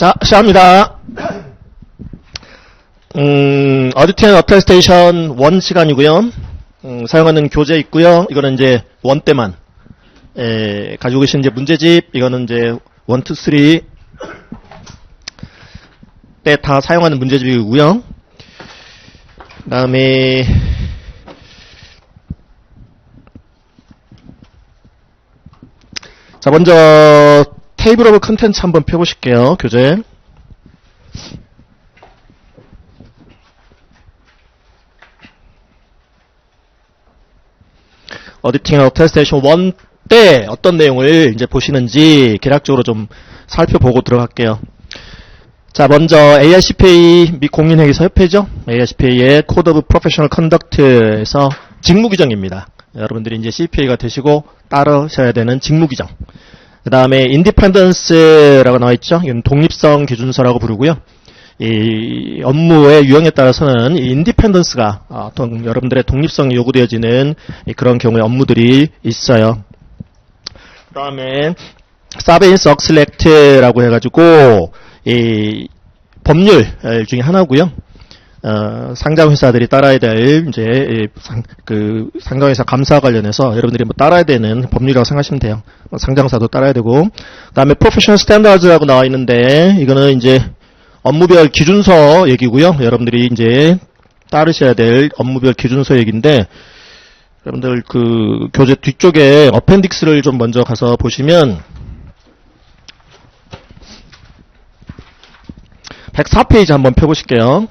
자, 시작합니다. 어디팅 어테스테이션 1 시간이고요. 사용하는 교재 있고요. 이거는 이제 1 때만 가지고 계신 이제 문제집, 이거는 이제 1, 2, 3 때 다 사용하는 문제집이고요. 그 다음에 자, 먼저 테이블 오브 컨텐츠 한번 펴보실게요. 교재. 어디팅 어테스테이션 1 때 어떤 내용을 이제 보시는지 개략적으로 좀 살펴보고 들어갈게요. 자, 먼저 AICPA 및 공인회계사협회죠. AICPA의 Code of Professional Conduct에서 직무규정입니다. 여러분들이 이제 CPA가 되시고 따르셔야 되는 직무규정. 그 다음에 Independence라고 나와있죠. 이건 독립성 기준서라고 부르고요. 이 업무의 유형에 따라서는 이 Independence가 어떤 여러분들의 독립성이 요구되어지는 그런 경우의 업무들이 있어요. 그 다음에 Surveillance Select라고 해가지고 이 법률 중에 하나고요. 상장회사들이 따라야 될 이제 그 상장회사 감사 관련해서 여러분들이 뭐 따라야 되는 법률이라고 생각하시면 돼요. 상장사도 따라야 되고, 그다음에 Professional Standards라고 나와 있는데 이거는 이제 업무별 기준서 얘기고요. 여러분들이 이제 따르셔야 될 업무별 기준서 얘기인데, 여러분들 그 교재 뒤쪽에 어펜딕스를 좀 먼저 가서 보시면 104페이지 한번 펴보실게요.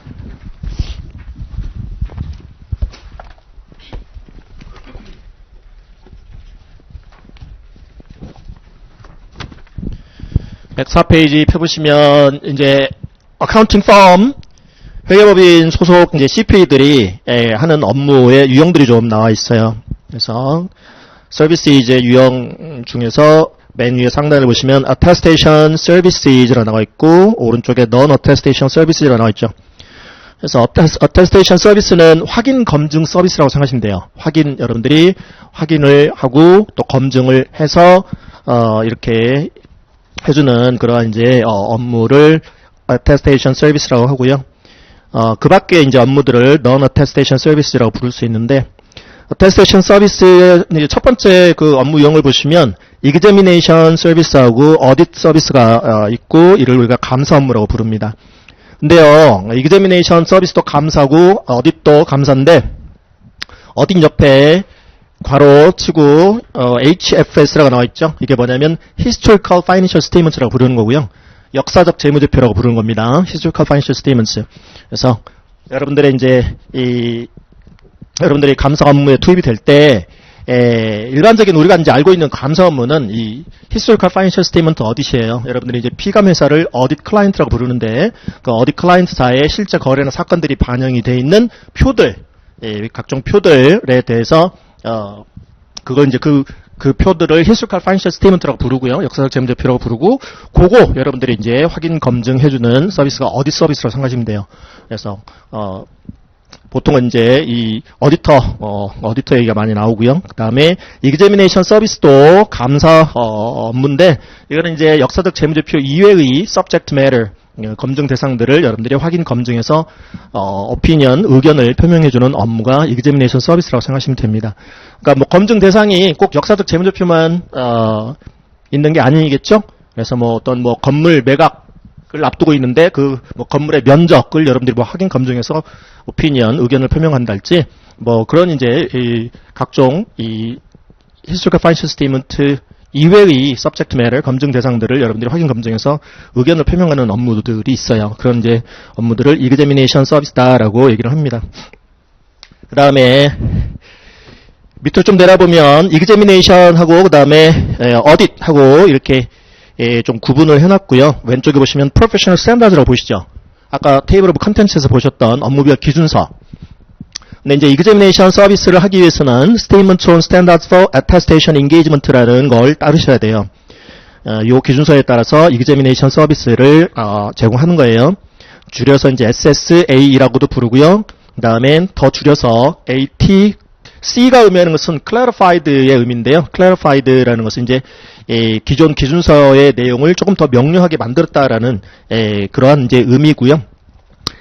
(104페이지) 펴보시면 이제 어카운팅 펌 회계법인 소속 이제 CPA들이 하는 업무의 유형들이 좀 나와 있어요. 그래서 서비스 이제 유형 중에서 맨 위에 상단을 보시면 Attestation Services라고 나와 있고 오른쪽에 Non-Attestation Services라고 나와 있죠. 그래서 Attestation Service는 확인 검증 서비스라고 생각하시면 돼요. 여러분들이 확인을 하고 또 검증을 해서 이렇게 해주는 그러한 이제 업무를 Attestation Service라고 하고요. 그 밖에 이제 업무들을 Non-Attestation Service라고 부를 수 있는데, Attestation Service 첫 번째 그 업무 유형을 보시면 Examination Service하고 Audit Service가 있고 이를 우리가 감사 업무라고 부릅니다. 근데요, Examination Service도 감사고 Audit도 감사인데 Audit 옆에 괄호 치고 HFS라고 나와 있죠. 이게 뭐냐면 Historical Financial Statements라고 부르는 거고요. 역사적 재무제표라고 부르는 겁니다. Historical Financial Statements. 그래서 여러분들의 이제 여러분들이 감사 업무에 투입이 될 때 일반적인 우리가 이제 알고 있는 감사 업무는 이 Historical Financial Statement Audit이에요. 여러분들이 이제 피감회사를 Audit Client라고 부르는데 그 Audit Client사의 실제 거래나 사건들이 반영이 되어 있는 표들, 각종 표들에 대해서 그걸 이제 그 표들을 Historical Financial Statement라고 부르고요. 역사적 재무제표라고 부르고, 그거 여러분들이 이제 확인 검증해주는 서비스가 어디 서비스라고 생각하시면 돼요. 그래서 보통은 이제 이 어디터 얘기가 많이 나오고요. 그 다음에 Examination Service도 감사 업무인데, 이거는 이제 역사적 재무제표 이외의 Subject Matter 검증 대상들을 여러분들이 확인 검증해서 opinion, 의견을 표명해주는 업무가 Examination Service라고 생각하시면 됩니다. 그러니까 뭐 검증 대상이 꼭 역사적 재무제표만 있는 게 아니겠죠? 그래서 뭐 어떤 뭐 건물 매각을 앞두고 있는데 그 뭐 건물의 면적을 여러분들이 뭐 확인 검증해서 opinion, 의견을 표명한달지 뭐 그런 이제 이 각종 이 Historical Financial Statement 이외의 subject matter 검증 대상들을 여러분들이 확인 검증해서 의견을 표명하는 업무들이 있어요. 그런 이제 업무들을 examination service다라고 얘기를 합니다. 그 다음에 밑으로 좀 내려보면 examination하고 그 다음에 audit하고 이렇게 좀 구분을 해놨고요. 왼쪽에 보시면 professional standards라고 보시죠. 아까 테이블 오브 컨텐츠에서 보셨던 업무별 기준서. 근데 이제 examination 서비스를 하기 위해서는 Statement on Standards for Attestation Engagement라는 걸 따르셔야 돼요. 요 기준서에 따라서 examination 서비스를 제공하는 거예요. 줄여서 이제 SSA라고도 부르고요. 그 다음엔 더 줄여서 AT C가 의미하는 것은 clarified의 의미인데요. clarified라는 것은 이제 기존 기준서의 내용을 조금 더 명료하게 만들었다라는 그러한 이제 의미고요.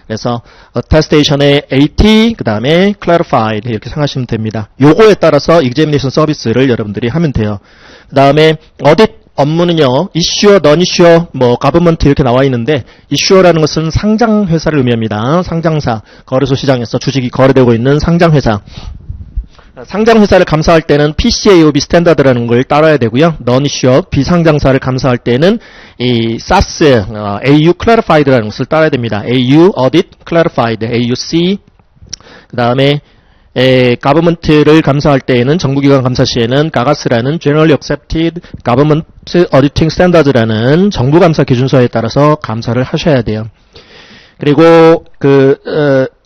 그래서 attestation의 AT 그 다음에 clarified 이렇게 생각하시면 됩니다. 요거에 따라서 examination 서비스를 여러분들이 하면 돼요. 그 다음에 audit 업무는요, issuer, non-issuer, 뭐 government 이렇게 나와 있는데 issuer라는 것은 상장 회사를 의미합니다. 상장사, 거래소 시장에서 주식이 거래되고 있는 상장 회사. 상장 회사를 감사할 때는 PCAOB 스탠다드라는 걸 따라야 되고요. non-issuer, 비상장사를 감사할 때는 이 SAS, AU clarified라는 것을 따라야 됩니다. AU audit clarified, AUC. 그다음에 government를 감사할 때에는 정부기관 감사 시에는 GAGAS라는 Generally Accepted Government Auditing Standards라는 정부 감사 기준서에 따라서 감사를 하셔야 돼요. 그리고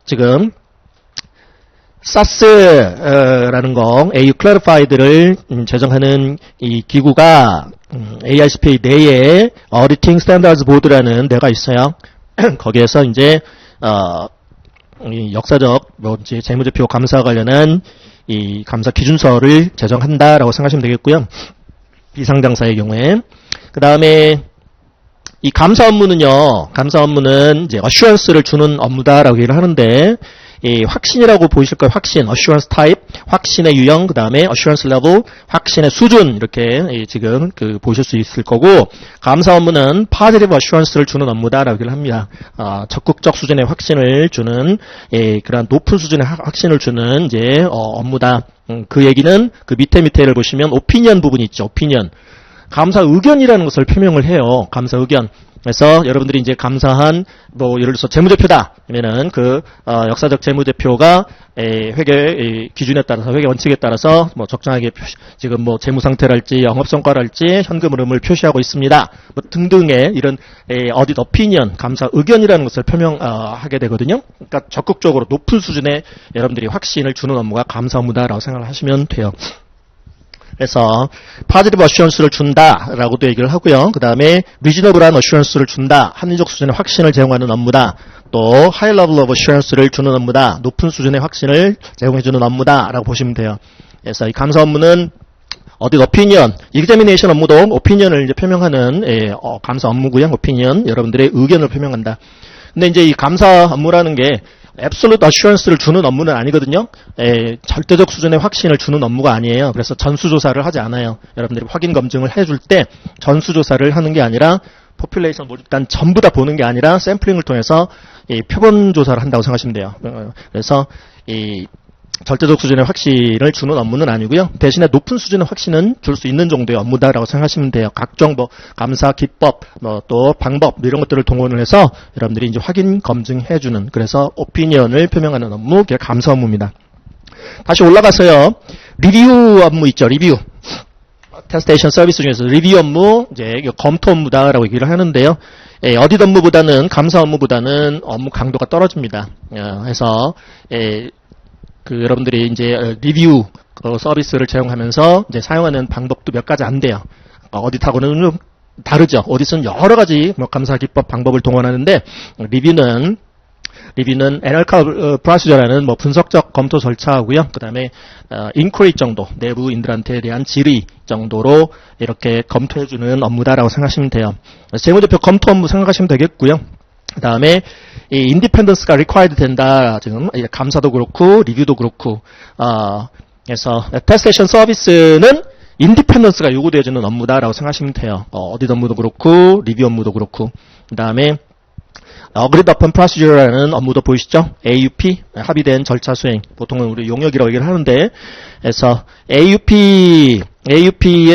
지금 SAS라는 거, AU Clarified를 제정하는 이 기구가 AICPA 내에 Auditing Standards Board라는 데가 있어요. 거기에서 이제 이 역사적 이제 재무제표 감사와 관련한 이 감사 기준서를 제정한다라고 생각하시면 되겠고요. 비상장사의 경우에. 그 다음에 이 감사 업무는요, 감사 업무는 이제 assurance를 주는 업무다라고 얘기를 하는데, 이 확신이라고 보이실 거예요. 확신, assurance type, 확신의 유형, 그 다음에 assurance level, 확신의 수준, 이렇게 지금 보실 수 있을 거고, 감사 업무는 positive assurance를 주는 업무다라고 얘기를 합니다. 적극적 수준의 확신을 주는, 그런 높은 수준의 확신을 주는 이제 업무다. 그 얘기는 그 밑에를 보시면 opinion 부분이 있죠. opinion. 감사 의견이라는 것을 표명을 해요. 감사 의견. 그래서 여러분들이 이제 감사한 뭐 예를 들어서 재무제표다 그러면은 역사적 재무제표가 회계 기준에 따라서 회계 원칙에 따라서 뭐 적정하게 지금 뭐 재무 상태랄지 영업 성과랄지 현금 흐름을 표시하고 있습니다. 뭐 등등의 이런 어딧 어피니언 감사 의견이라는 것을 표명하게 되거든요. 그러니까 적극적으로 높은 수준의 여러분들이 확신을 주는 업무가 감사 업무다라고 생각을 하시면 돼요. 그래서 positive assurance를 준다라고도 얘기를 하고요. 그 다음에 reasonable한 assurance를 준다. 합리적 수준의 확신을 제공하는 업무다. 또 high level of assurance를 주는 업무다. 높은 수준의 확신을 제공해주는 업무다라고 보시면 돼요. 그래서 이 감사 업무는 어디 opinion, examination 업무도 opinion을 이제 표명하는 감사 업무고요. opinion 여러분들의 의견을 표명한다. 근데 이제 이 감사 업무라는 게 absolute assurance를 주는 업무는 아니거든요. 절대적 수준의 확신을 주는 업무가 아니에요. 그래서 전수조사를 하지 않아요. 여러분들이 확인 검증을 해줄 때 전수조사를 하는 게 아니라 포퓰레이션 일단 전부 다 보는 게 아니라 샘플링을 통해서 표본 조사를 한다고 생각하시면 돼요. 그래서 이 절대적 수준의 확신을 주는 업무는 아니고요. 대신에 높은 수준의 확신은 줄 수 있는 정도의 업무다라고 생각하시면 돼요. 각종 뭐 감사 기법, 또 방법 이런 것들을 동원을 해서 여러분들이 이제 확인 검증해주는 그래서 오피니언을 표명하는 업무, 그게 감사 업무입니다. 다시 올라가서요. 리뷰 업무 있죠. 리뷰. 테스테이션 서비스 중에서 리뷰 업무, 이제 검토 업무다라고 얘기를 하는데요. 어딧 업무보다는 감사 업무보다는 업무 강도가 떨어집니다. 해서 여러분들이 이제 리뷰 서비스를 제공하면서 이제 사용하는 방법도 몇 가지 안 돼요. 어딧하고는 좀 다르죠. 어딧은 여러 가지 감사 기법 방법을 동원하는데 리뷰는 애널컬 프로시저라는 분석적 검토 절차하고요. 그다음에 인쿼리 정도, 내부인들한테 대한 질의 정도로 이렇게 검토해주는 업무다라고 생각하시면 돼요. 재무제표 검토 업무 생각하시면 되겠고요. 그 다음에 이 인디펜던스가 required 된다. 지금 감사도 그렇고 리뷰도 그렇고 그래서 테스테이션 서비스는 인디펜던스가 요구되어지는 업무다라고 생각하시면 돼요. 어딧 업무도 그렇고 리뷰 업무도 그렇고 그 다음에 Agreed Upon Procedure라는 업무도 보이시죠? AUP 합의된 절차 수행 보통은 우리 용역이라고 얘기를 하는데 그래서 AUP의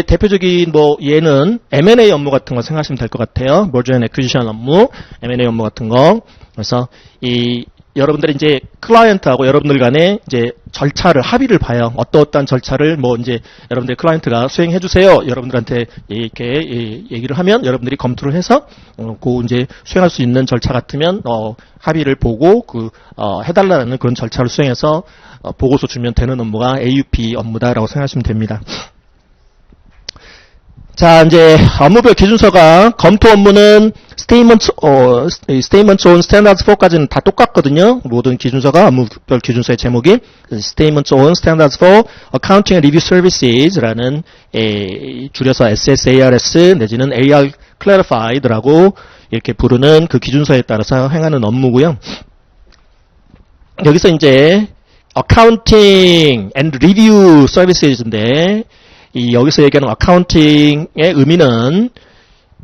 대표적인 얘는 M&A 업무 같은 거 생각하시면 될 것 같아요. Merger and Acquisition 업무, M&A 업무 같은 거. 그래서 여러분들이 이제 클라이언트하고 여러분들 간에 이제 절차를 합의를 봐요. 어떠한 절차를 이제 여러분들 클라이언트가 수행해 주세요. 여러분들한테 이렇게 얘기를 하면 여러분들이 검토를 해서 이제 수행할 수 있는 절차 같으면 합의를 보고 해달라는 그런 절차를 수행해서 보고서 주면 되는 업무가 AUP 업무다라고 생각하시면 됩니다. 자, 이제 업무별 기준서가 검토 업무는 Statement on Standards 4까지는 다 똑같거든요. 모든 기준서가 업무별 기준서의 제목이 Statement on Standards for Accounting and Review Services라는 줄여서 SSARS 내지는 AR Clarified라고 이렇게 부르는 그 기준서에 따라서 행하는 업무고요. 여기서 이제 Accounting and Review Services인데 여기서 얘기하는 accounting의 의미는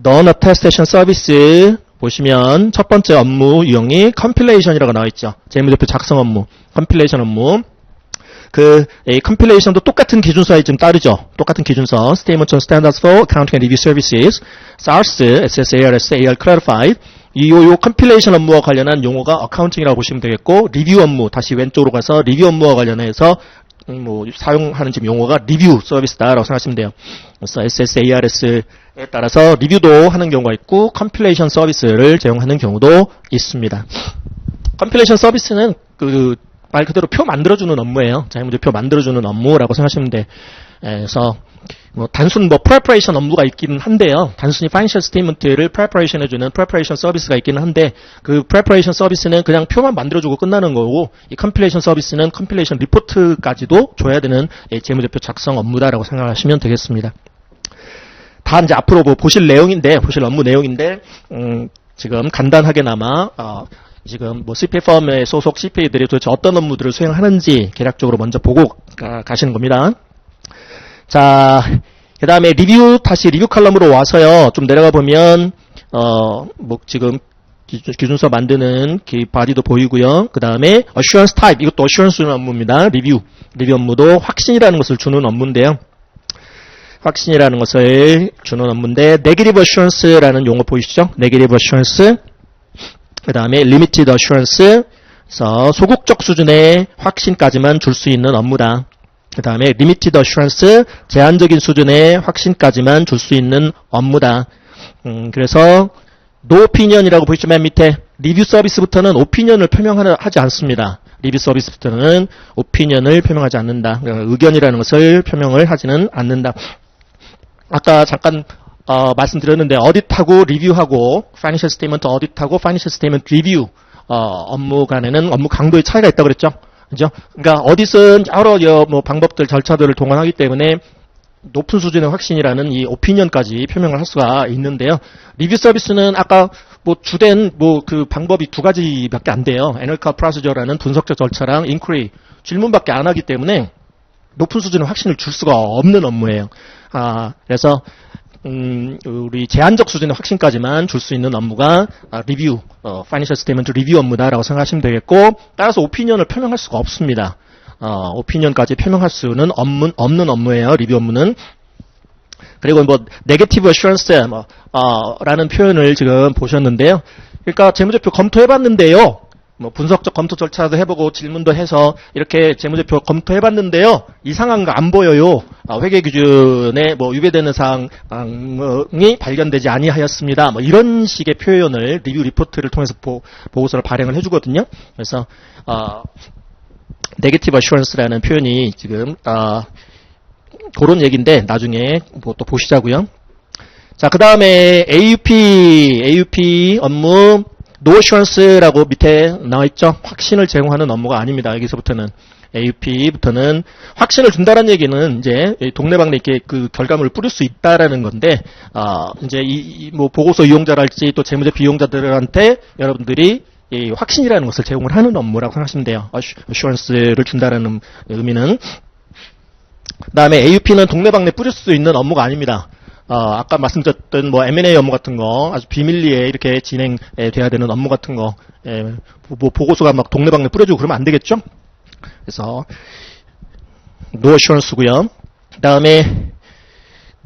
non-attestation service 보시면 첫 번째 업무 유형이 compilation이라고 나와 있죠. 재무제표 작성 업무, compilation 업무. 그 compilation도 똑같은 기준서에 좀 따르죠. 똑같은 기준서, Statement on Standards for Accounting and Review Services, SARS, SSARS, AR Clarified. 요 compilation 업무와 관련한 용어가 accounting이라고 보시면 되겠고, 리뷰 업무 다시 왼쪽으로 가서 리뷰 업무와 관련해서 사용하는 지금 용어가 리뷰 서비스다라고 생각하시면 돼요. 그래서 SSARS에 따라서 리뷰도 하는 경우가 있고 컴필레이션 서비스를 제공하는 경우도 있습니다. 컴필레이션 서비스는 그 말 그대로 표 만들어주는 업무예요. 자유문제표 만들어주는 업무라고 생각하시면 돼. 그래서 단순 preparation 업무가 있기는 한데요. 단순히 financial statement를 preparation 해주는 preparation 서비스가 있기는 한데 그 preparation 서비스는 그냥 표만 만들어주고 끝나는 거고 이 compilation 서비스는 compilation 리포트까지도 줘야 되는 재무제표 작성 업무다라고 생각하시면 되겠습니다. 다 이제 앞으로 보실 업무 내용인데 지금 간단하게나마 지금 CPA 펌의 소속 CPA들이 도대체 어떤 업무들을 수행하는지 개략적으로 먼저 보고 가시는 겁니다. 자, 그 다음에 다시 리뷰 칼럼으로 와서요, 좀 내려가 보면, 지금 기준서 만드는 바디도 보이고요. 그 다음에 assurance type, 이것도 assurance 주는 업무입니다. 리뷰 업무도 확신이라는 것을 주는 업무인데요. 확신이라는 것을 주는 업무인데, negative assurance라는 용어 보이시죠? negative assurance. 그 다음에 limited assurance. 그래서 소극적 수준의 확신까지만 줄 수 있는 업무다. 그 다음에 limited assurance, 제한적인 수준의 확신까지만 줄 수 있는 업무다. 그래서 no opinion이라고 보이시죠? 맨 밑에 리뷰 서비스부터는 opinion을 표명하지 않습니다. 리뷰 서비스부터는 opinion을 표명하지 않는다. 의견이라는 것을 표명을 하지는 않는다. 아까 잠깐 말씀드렸는데 어딧하고 리뷰하고 파이낸셜 스테이트먼트 어딧하고 파이낸셜 스테이트먼트 리뷰 업무 간에는 업무 강도의 차이가 있다고 그랬죠. 그죠? 그러니까 어딧은 여러 방법들 절차들을 동원하기 때문에 높은 수준의 확신이라는 이 오피니언까지 표명을 할 수가 있는데요. 리뷰 서비스는 아까 주된 그 방법이 두 가지밖에 안 돼요. 애널컬 프로시저라는 분석적 절차랑 인퀴리 질문밖에 안 하기 때문에 높은 수준의 확신을 줄 수가 없는 업무예요. 그래서 우리 제한적 수준의 확신까지만 줄 수 있는 업무가 리뷰, 파이낸셜 스테이트먼트 리뷰 업무다라고 생각하시면 되겠고, 따라서 오피니언을 표명할 수가 없습니다. 오피니언까지 표명할 수는 없는 업무예요. 리뷰 업무는. 그리고 네게티브 어슈런스 라는 표현을 지금 보셨는데요. 그러니까 재무제표 검토해봤는데요. 분석적 검토 절차도 해보고 질문도 해서 이렇게 재무제표 검토해봤는데요. 이상한 거 안 보여요. 회계 기준에 위배되는 사항이 발견되지 아니하였습니다. 이런 식의 표현을 리뷰 리포트를 통해서 보고서를 발행을 해주거든요. 그래서 네게티브 어슈런스라는 표현이 지금 그런 얘기인데 나중에 또 보시자고요. 자, 그 다음에 AUP 업무 No assurance라고 밑에 나와있죠. 확신을 제공하는 업무가 아닙니다. 여기서부터는 AUP부터는 확신을 준다는 얘기는 이제 동네방네 이렇게 그 결과물을 뿌릴 수 있다라는 건데, 이제 보고서 이용자랄지 또 재무제표 이용자들한테 여러분들이 이 확신이라는 것을 제공을 하는 업무라고 생각하시면 돼요. assurance를 준다라는 의미는. 그 다음에 AUP는 동네방네 뿌릴 수 있는 업무가 아닙니다. 아까 말씀드렸던 M&A 업무 같은 거, 아주 비밀리에 이렇게 진행돼야 되는 업무 같은 거, 보고서가 동네방네 뿌려주고 그러면 안 되겠죠? 그래서, No assurance고요. 그 다음에,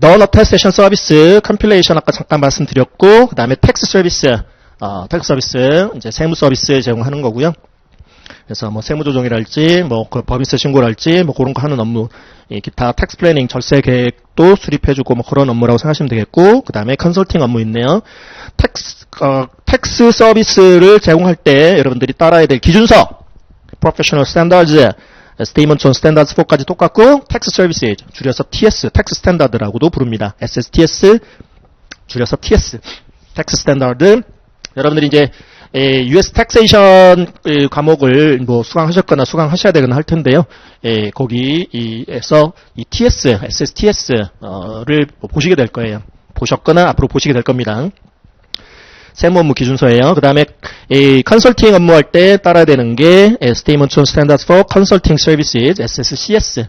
Non-attestation service, compilation 아까 잠깐 말씀드렸고, 그 다음에 tax service, tax service, 이제 세무 서비스 제공하는 거고요. 그래서 세무조정이랄지, 그 법인세 신고랄지, 그런 거 하는 업무, 기타 텍스 플래닝 절세 계획도 수립해주고 그런 업무라고 생각하시면 되겠고, 그 다음에 컨설팅 업무 있네요. 텍스 서비스를 제공할 때 여러분들이 따라야 될 기준서, Professional Standards, Statement on Standards 4까지 똑같고, Tax Services, 줄여서 TS, Tax Standard라고도 부릅니다. SSTS, 줄여서 TS, Tax Standard. 여러분들이 이제 US Taxation 과목을 뭐 수강하셨거나 수강하셔야 되거나 할 텐데요. 거기에서 이 TS, SSTS를 보시게 될 거예요. 보셨거나 앞으로 보시게 될 겁니다. 세무 업무 기준서예요. 그 다음에 컨설팅 업무할 때 따라야 되는 게 Statement on Standards for Consulting Services, SSCS,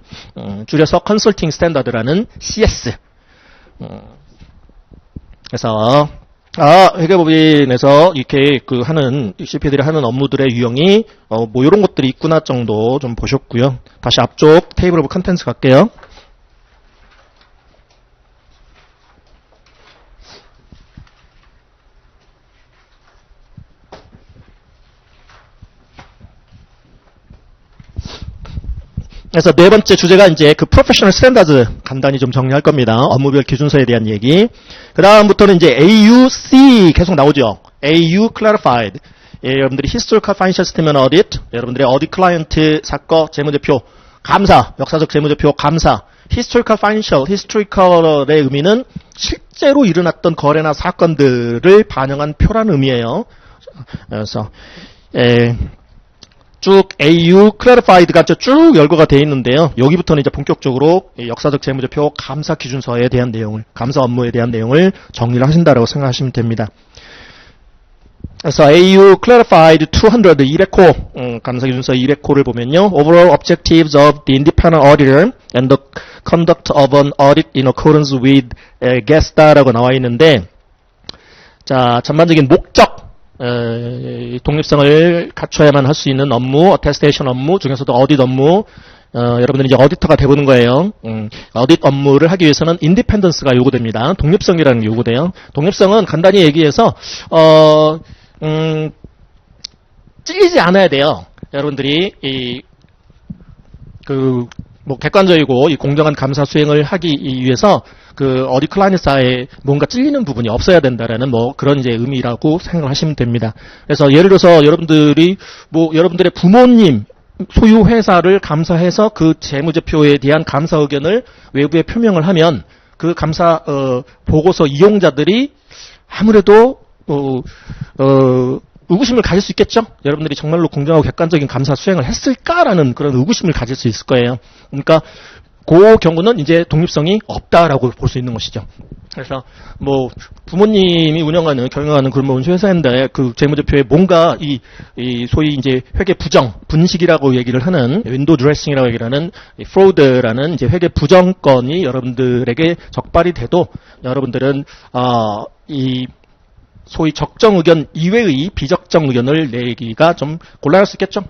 줄여서 Consulting Standard라는 CS. 그래서 회계법인에서 이렇게 하는 CP들이 하는 업무들의 유형이 뭐 이런 것들이 있구나 정도 좀 보셨고요. 다시 앞쪽 테이블 오브 컨텐츠 갈게요. 그래서 네 번째 주제가 이제 그 프로페셔널 스탠다드 간단히 좀 정리할 겁니다. 업무별 기준서에 대한 얘기. 그 다음부터는 이제 AUC 계속 나오죠. AU Clarified. 여러분들이 Historical Financial Statement Audit, 여러분들의 어디 클라이언트 사건 재무제표 감사, 역사적 재무제표 감사. Historical Financial, Historical의 의미는 실제로 일어났던 거래나 사건들을 반영한 표라는 의미예요. 그래서 쭉 AU Clarified가 쭉 열거가 되어 있는데요. 여기부터는 이제 본격적으로 역사적 재무제표 감사 기준서에 대한 내용을, 감사 업무에 대한 내용을 정리를 하신다라고 생각하시면 됩니다. 그래서 AU Clarified 200호 감사 기준서 200호를 보면요. Overall objectives of the independent auditor and the conduct of an audit in accordance with GESTA라고 나와 있는데, 자, 전반적인 목적, 독립성을 갖춰야만 할 수 있는 업무, 어테스테이션 업무 중에서도 어딧 업무, 여러분들이 이제 어디터가 돼보는 거예요. 어딧 업무를 하기 위해서는 인디펜던스가 요구됩니다. 독립성이라는 게 요구돼요. 독립성은 간단히 얘기해서 찔리지 않아야 돼요. 여러분들이 뭐 객관적이고 이 공정한 감사 수행을 하기 위해서 그 어디 클라이언트사에 뭔가 찔리는 부분이 없어야 된다라는 뭐 그런 이제 의미라고 생각하시면 됩니다. 그래서 예를 들어서 여러분들이 뭐 여러분들의 부모님 소유 회사를 감사해서 그 재무제표에 대한 감사 의견을 외부에 표명을 하면 그 감사 보고서 이용자들이 아무래도 의구심을 가질 수 있겠죠? 여러분들이 정말로 공정하고 객관적인 감사 수행을 했을까라는 그런 의구심을 가질 수 있을 거예요. 그러니까 그 경우는 이제 독립성이 없다라고 볼 수 있는 것이죠. 그래서 뭐 부모님이 운영하는 경영하는 그런 운수회사인데 그 재무제표에 뭔가 이 소위 이제 회계 부정 분식이라고 얘기를 하는 윈도우 드레싱이라고 얘기를 하는 프로드라는 이제 회계 부정건이 여러분들에게 적발이 돼도 여러분들은 이 소위 적정 의견 이외의 비적정 의견을 내기가 좀 곤란할 수 있겠죠.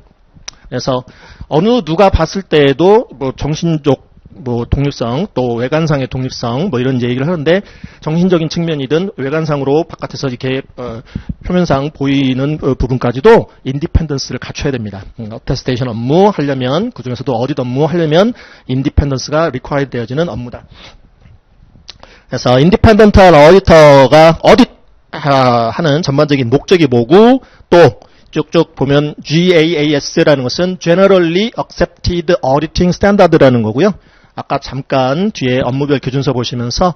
그래서 어느 누가 봤을 때에도 뭐 정신적 뭐 독립성 또 외관상의 독립성 뭐 이런 이제 얘기를 하는데 정신적인 측면이든 외관상으로 바깥에서 이렇게 표면상 보이는 부분까지도 인디펜던스를 갖춰야 됩니다. 어테스테이션 업무 하려면 그중에서도 어딧 업무 하려면 인디펜던스가 리콰이드 되어지는 업무다. 그래서 인디펜던트한 어디터가 어딧 하는 전반적인 목적이 뭐고 또 쭉쭉 보면 GAAS라는 것은 Generally Accepted Auditing Standard라는 거고요. 아까 잠깐 뒤에 업무별 기준서 보시면서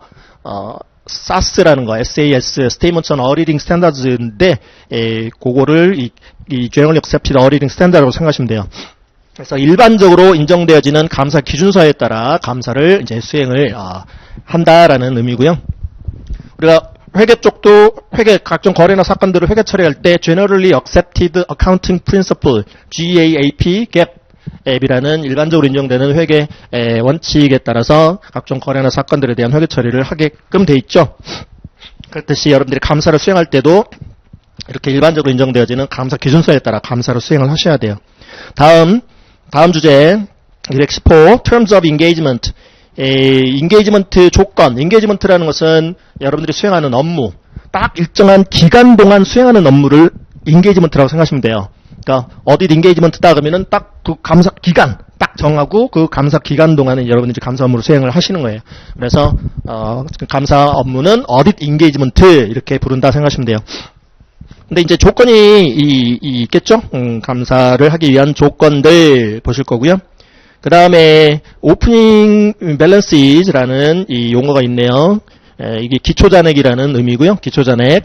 SAS라는 거, SAS, Statements on Auditing Standards인데 그거를 이 Generally Accepted Auditing Standard라고 생각하시면 돼요. 그래서 일반적으로 인정되어지는 감사 기준서에 따라 감사를 이제 수행을 한다라는 의미고요. 우리가 회계 쪽도 회계 각종 거래나 사건들을 회계 처리할 때 Generally Accepted Accounting Principle, GAAP, GAAP이라는 일반적으로 인정되는 회계 원칙에 따라서 각종 거래나 사건들에 대한 회계 처리를 하게끔 돼 있죠. 그렇듯이 여러분들이 감사를 수행할 때도 이렇게 일반적으로 인정되어지는 감사 기준서에 따라 감사를 수행을 하셔야 돼요. 다음 주제 210호 Terms of Engagement. 인게이지먼트 조건, 인게이지먼트라는 것은 여러분들이 수행하는 업무, 딱 일정한 기간 동안 수행하는 업무를 인게이지먼트라고 생각하시면 돼요. 그러니까 어디 인게이지먼트다 그러면은 딱 그 감사 기간 딱 정하고 그 감사 기간 동안에 여러분들이 감사 업무를 수행을 하시는 거예요. 그래서 감사 업무는 어딧 인게이지먼트 이렇게 부른다 생각하시면 돼요. 근데 이제 조건이 있겠죠? 감사를 하기 위한 조건들 보실 거고요. 그 다음에 오프닝 밸런스라는 이 용어가 있네요. 이게 기초잔액이라는 의미고요. 기초잔액.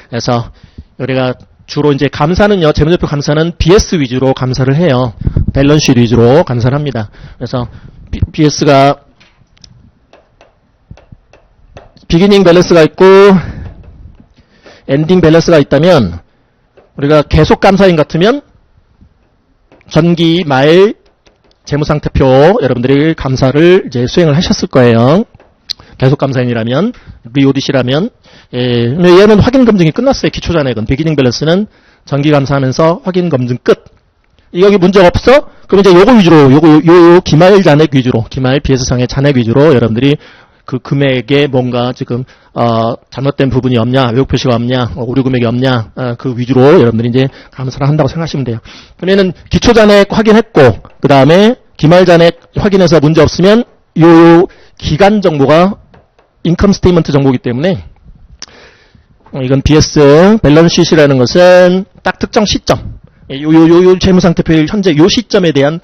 그래서 우리가 주로 이제 감사는요, 재무제표 감사는 BS 위주로 감사를 해요. 밸런스시트 위주로 감사를 합니다. 그래서 BS가 비기닝 밸런스가 있고 엔딩 밸런스가 있다면 우리가 계속 감사인 같으면 전기 말 재무상태표 여러분들이 감사를 이제 수행을 하셨을 거예요. 계속 감사인이라면, 리오디시라면, 얘는 확인 검증이 끝났어요. 기초잔액은. 비기닝 밸런스는 전기 감사하면서 확인 검증 끝. 여기 문제가 없어? 그럼 이제 요거 위주로, 요 기말 잔액 위주로, 기말 BS상의 잔액 위주로 여러분들이 그 금액에 뭔가 지금, 잘못된 부분이 없냐, 왜곡 표시가 없냐, 오류 금액이 없냐, 그 위주로 여러분들이 이제 감사를 한다고 생각하시면 돼요. 그러면은 기초 잔액 확인했고, 그 다음에 기말 잔액 확인해서 문제 없으면 요 기간 정보가 인컴 스테이트먼트 정보이기 때문에 이건 BS 밸런스 시트라는 것은 딱 특정 시점, 요 재무상태표의 현재 요 시점에 대한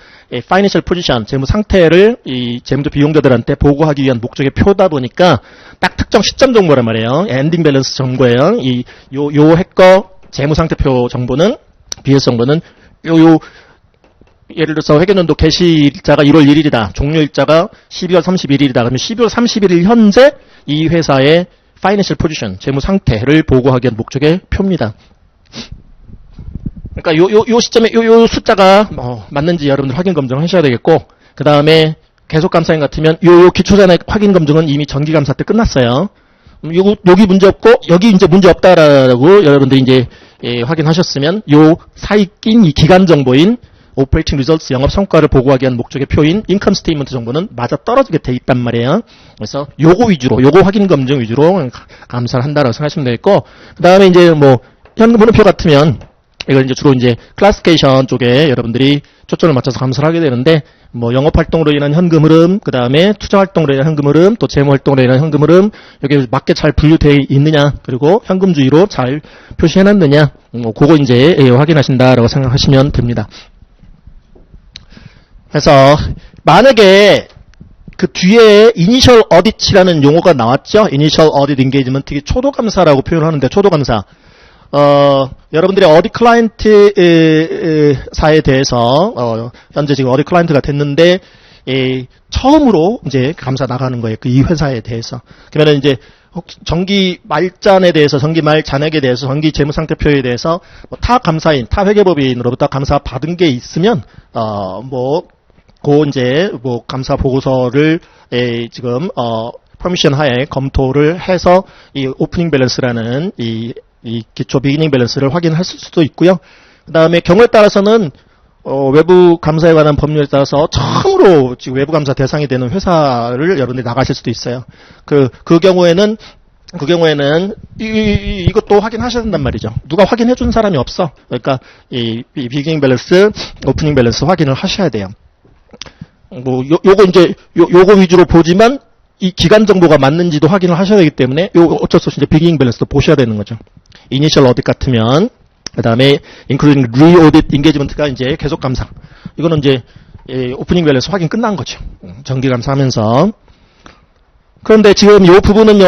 파이낸셜 포지션, 재무 상태를 이 재무제표 이용자들한테 보고하기 위한 목적의 표다 보니까 딱 특정 시점 정보란 말이에요. 엔딩 밸런스 정보예요. 요 핵거 재무상태표 정보는 BS 정보는 예를 들어서 회계연도 개시일자가 1월 1일이다. 종료일자가 12월 31일이다. 그러면 12월 31일 현재 이 회사의 파이낸셜 포지션, 재무 상태를 보고하기 위한 목적의 표입니다. 그러니까 요 시점에 요 숫자가 맞는지 여러분들 확인 검증을 하셔야 되겠고, 그 다음에 계속 감사인 같으면 요 기초잔액 확인 검증은 이미 전기 감사 때 끝났어요. 여기 문제 없고 여기 이제 문제 없다라고 여러분들이 이제 확인하셨으면 요 사이 낀 이 기간 정보인 오퍼레이팅 리절트 영업 성과를 보고하기 위한 목적의 표인 인컴 스테이트먼트 정보는 맞아 떨어지게 돼 있단 말이에요. 그래서 요거 위주로, 요거 확인 검증 위주로 감사를 한다라고 생각하시면 되겠고, 그 다음에 이제 뭐 현금 번호표 같으면 이걸 이제 주로 이제 클래시피케이션 쪽에 여러분들이 초점을 맞춰서 감사를 하게 되는데, 뭐 영업 활동으로 인한 현금 흐름, 그 다음에 투자 활동으로 인한 현금 흐름, 또 재무 활동으로 인한 현금 흐름, 여기에 맞게 잘 분류되어 있느냐, 그리고 현금주의로 잘 표시해놨느냐, 그거 이제 확인하신다라고 생각하시면 됩니다. 그래서 만약에 그 뒤에 이니셜 어디치라는 용어가 나왔죠. 이니셜 어디트 인게이지먼트, 이게 초도 감사라고 표현하는데, 초도 감사. 여러분들이 어디 클라이언트사에 대해서 현재 지금 어디 클라이언트가 됐는데 처음으로 이제 감사 나가는 거예요. 이 회사에 대해서. 그러면 이제 정기 말잔에 대해서, 정기 말 잔액에 대해서, 정기 재무상태표에 대해서 타 감사인, 타 회계법인으로부터 감사 받은 게 있으면 이제 감사 보고서를 지금 퍼미션 하에 검토를 해서 이 오프닝 밸런스라는 이 기초 비기닝 밸런스를 확인할 수도 있고요. 그 다음에 경우에 따라서는 외부 감사에 관한 법률에 따라서 처음으로 지금 외부 감사 대상이 되는 회사를 여러분들이 나가실 수도 있어요. 그 경우에는 이것도 확인하셔야 된단 말이죠. 누가 확인해 준 사람이 없어. 그러니까 이 비기닝 밸런스, 오프닝 밸런스 확인을 하셔야 돼요. 요거 이제 요거 위주로 보지만 이 기간 정보가 맞는지도 확인을 하셔야 되기 때문에 어쩔 수 없이 이제 비기닝 밸런스도 보셔야 되는 거죠. 이니셜 어딧 같으면, 그 다음에 including re-audit engagement가 이제 계속 감사. 이거는 이제 오프닝 밸런스 확인 끝난 거죠. 정기 감사하면서. 그런데 지금 이 부분은요,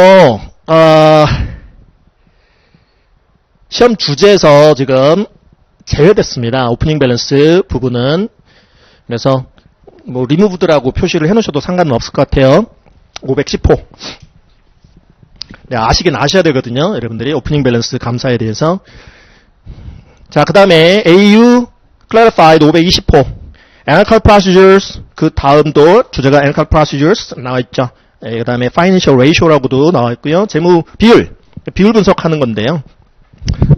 시험 주제에서 지금 제외됐습니다. 오프닝 밸런스 부분은. 그래서 리무브드라고 표시를 해놓으셔도 상관은 없을 것 같아요. 510호. 네, 아시긴 아셔야 되거든요. 여러분들이 오프닝 밸런스 감사에 대해서. 자, 그 다음에 AU Clarified 520호. Analytical Procedures, 그 다음도 주제가 Analytical Procedures 나와있죠. 그 다음에 Financial Ratio라고도 나와있고요. 재무 비율 분석하는 건데요.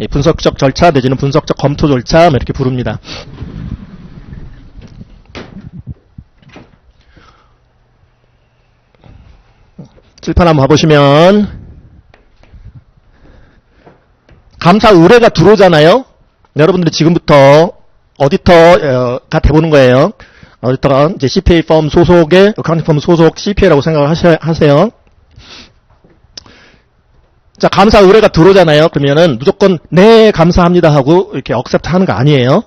분석적 절차 내지는 분석적 검토 절차 이렇게 부릅니다. 칠판 한번 봐보시면 감사 의뢰가 들어오잖아요. 여러분들이 지금부터 어디터가 돼보는 거예요. 어디터가 이제 CPA 펌 소속의 어카운팅 펌 소속 CPA라고 생각을 하세요. 자, 감사 의뢰가 들어오잖아요. 그러면은 무조건 네 감사합니다 하고 이렇게 억셉트 하는 거 아니에요.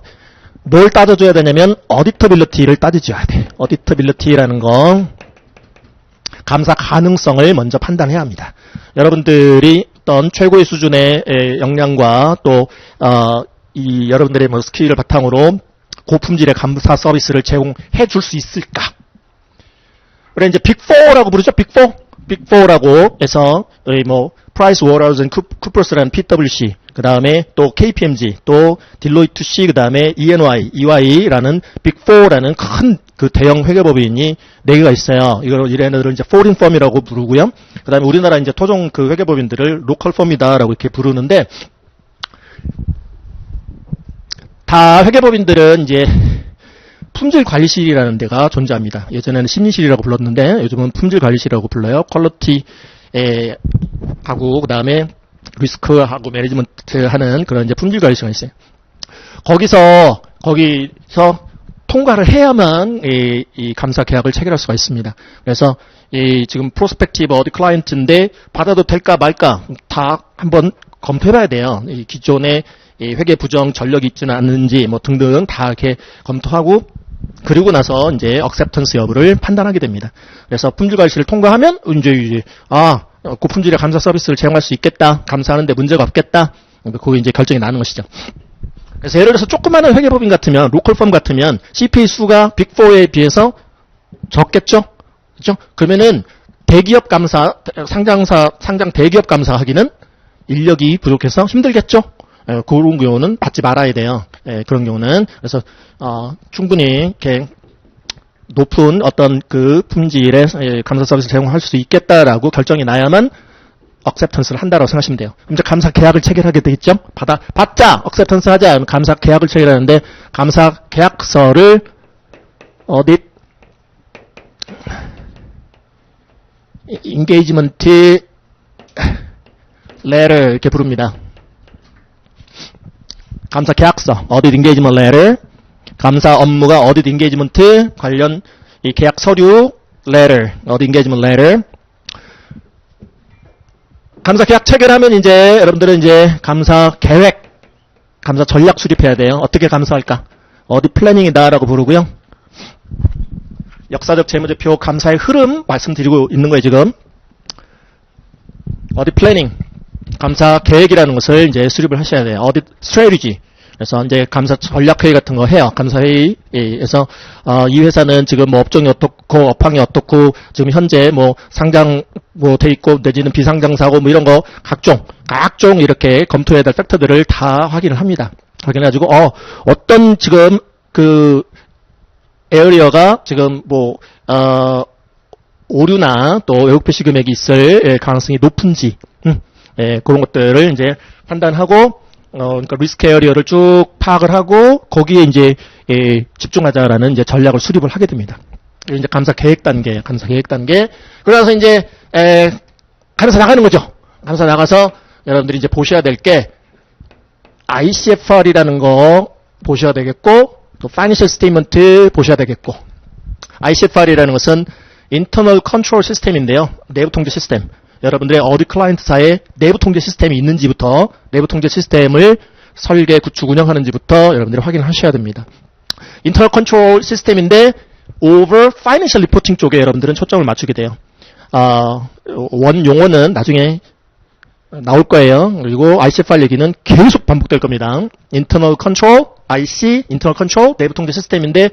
뭘 따져줘야 되냐면 어디터빌리티를 따져줘야 돼. 어디터빌리티라는 건 감사 가능성을 먼저 판단해야 합니다. 여러분들이 어떤 최고의 수준의 역량과 또 여러분들의 뭐 스킬을 바탕으로 고품질의 감사 서비스를 제공해 줄 수 있을까? 그래 이제 빅4라고 부르죠. 빅4. 빅4라고 해서 뭐 프라이스 워터즈 앤 쿠퍼스라는 PwC, 그다음에 또 KPMG, 또 딜로이트 C, 그다음에 EY라는 빅4라는 큰 그 대형 회계법인이 4개가 있어요. 이래들은 이제 포린 펌이라고 부르고요. 그다음에 우리나라 이제 토종 그 회계법인들을 로컬 펌이다라고 이렇게 부르는데, 다 회계법인들은 이제 품질관리실이라는 데가 존재합니다. 예전에는 심리실이라고 불렀는데 요즘은 품질관리실이라고 불러요. 퀄리티 하고 그다음에 리스크하고 매니지먼트 하는 그런 이제 품질관리실이 있어요. 거기서 통과를 해야만 이 감사 계약을 체결할 수가 있습니다. 그래서 지금 프로스펙티브 어디 클라이언트인데 받아도 될까 말까 다 한번 검토해봐야 돼요. 이 기존에 회계 부정 전력이 있지는 않는지 뭐 등등 다 이렇게 검토하고, 그리고 나서 이제 억셉턴스 여부를 판단하게 됩니다. 그래서 품질관리실을 통과하면 이제 고품질의 감사 서비스를 제공할 수 있겠다, 감사하는데 문제가 없겠다, 그거 이제 결정이 나는 것이죠. 그래서 예를 들어서 조그마한 회계법인 같으면, 로컬펌 같으면 CPA 수가 빅4에 비해서 적겠죠? 그렇죠? 그러면은 대기업 감사, 상장 대기업 감사하기는 인력이 부족해서 힘들겠죠? 그런 경우는 받지 말아야 돼요. 그런 경우는. 그래서 충분히 이렇게 높은 어떤 그 품질의 감사 서비스를 제공할 수 있겠다라고 결정이 나야만 억셉턴스를 한다고 생각하시면 돼요. 그럼 이제 감사 계약을 체결하게 되겠죠? 받자! 억셉턴스 하자! 감사 계약을 체결하는데, 감사 계약서를 어딧 인게이지먼트 레터 이렇게 부릅니다. 감사 계약서, 어딧 인게이지먼트 레터, 감사 업무가 어딧 인게이지먼트 관련 이 계약 서류 레터, 어딧 인게이지먼트 레터. 감사 계약 체결하면 이제 여러분들은 이제 감사 계획, 감사 전략 수립해야 돼요. 어떻게 감사할까? 어디 플래닝이다라고 부르고요. 역사적 재무제표 감사의 흐름 말씀드리고 있는 거예요, 지금. 어디 플래닝, 감사 계획이라는 것을 이제 수립을 하셔야 돼요. 어디 스트래티지. 그래서 이제 감사 전략회의 같은 거 해요. 감사회의에서 이 회사는 지금 뭐 업종이 어떻고 업황이 어떻고 지금 현재 뭐 상장 뭐 돼 있고 내지는 비상장사고 뭐 이런 거 각종 이렇게 검토해야 될 팩터들을 다 확인을 합니다. 확인해가지고 어떤 지금 그 에어리어가 지금 뭐 오류나 또 외국 표시 금액이 있을 가능성이 높은지 그런 것들을 이제 판단하고 그러니까 리스크 에어리어를 쭉 파악을 하고 거기에 이제 집중하자라는 이제 전략을 수립을 하게 됩니다. 이제 감사 계획 단계. 그러면서 이제 감사 나가는 거죠. 감사 나가서 여러분들이 이제 보셔야 될 게 ICFR이라는 거 보셔야 되겠고, 또 Financial Statement 보셔야 되겠고, ICFR이라는 것은 Internal Control System인데요. 내부 통제 시스템. 여러분들의 어디 클라이언트사에 내부 통제 시스템이 있는지부터, 내부 통제 시스템을 설계, 구축, 운영하는지부터 여러분들이 확인을 하셔야 됩니다. Internal Control System인데 over Financial Reporting 쪽에 여러분들은 초점을 맞추게 돼요. 원 용어는 나중에 나올 거예요. 그리고 ICFR 얘기는 계속 반복될 겁니다. Internal Control, IC, Internal Control, 내부 통제 시스템인데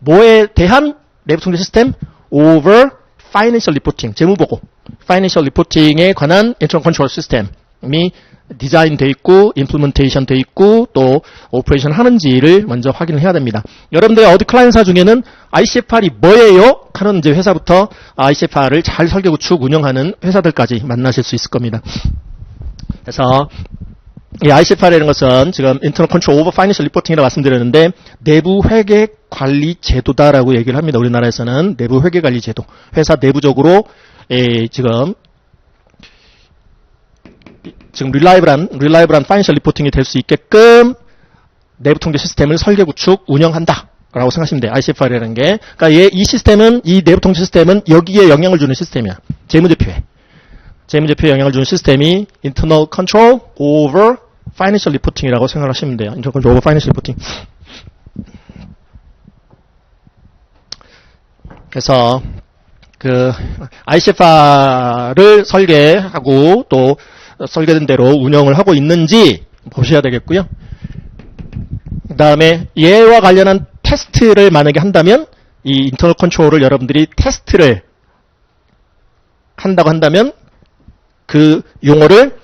뭐에 대한 내부 통제 시스템? over Financial Reporting, 재무보고. Financial Reporting에 관한 Internal Control 시스템이 디자인 돼 있고, 임플리먼테이션 돼 있고, 또 오퍼레이션 하는지를 먼저 확인을 해야 됩니다. 여러분들의 어디 클라이언트사 중에는 ICFR이 뭐예요? 하는 이제 회사부터 ICFR을 잘 설계 구축 운영하는 회사들까지 만나실 수 있을 겁니다. 그래서 이 ICFR이라는 것은 지금 Internal Control over Financial Reporting이라고 말씀드렸는데 내부 회계 관리 제도다라고 얘기를 합니다. 우리나라에서는 내부 회계 관리 제도. 회사 내부적으로 지금 reliable한 파이낸셜 리포팅이 될 수 있게끔 내부 통제 시스템을 설계 구축 운영한다 라고 생각하시면 돼요. ICFR이라는 게. 그러니까 이 시스템은, 이 내부 통제 시스템은 여기에 영향을 주는 시스템이야. 재무제표에 영향을 주는 시스템이 Internal Control over Financial Reporting이라고 생각하시면 돼요. Internal Control over Financial Reporting. 그래서 그 ICFR을 설계하고 또 설계된 대로 운영을 하고 있는지 보셔야 되겠고요. 그 다음에 얘와 관련한 테스트를 만약에 한다면 이 인터널 컨트롤을 여러분들이 테스트를 한다고 한다면 그 용어를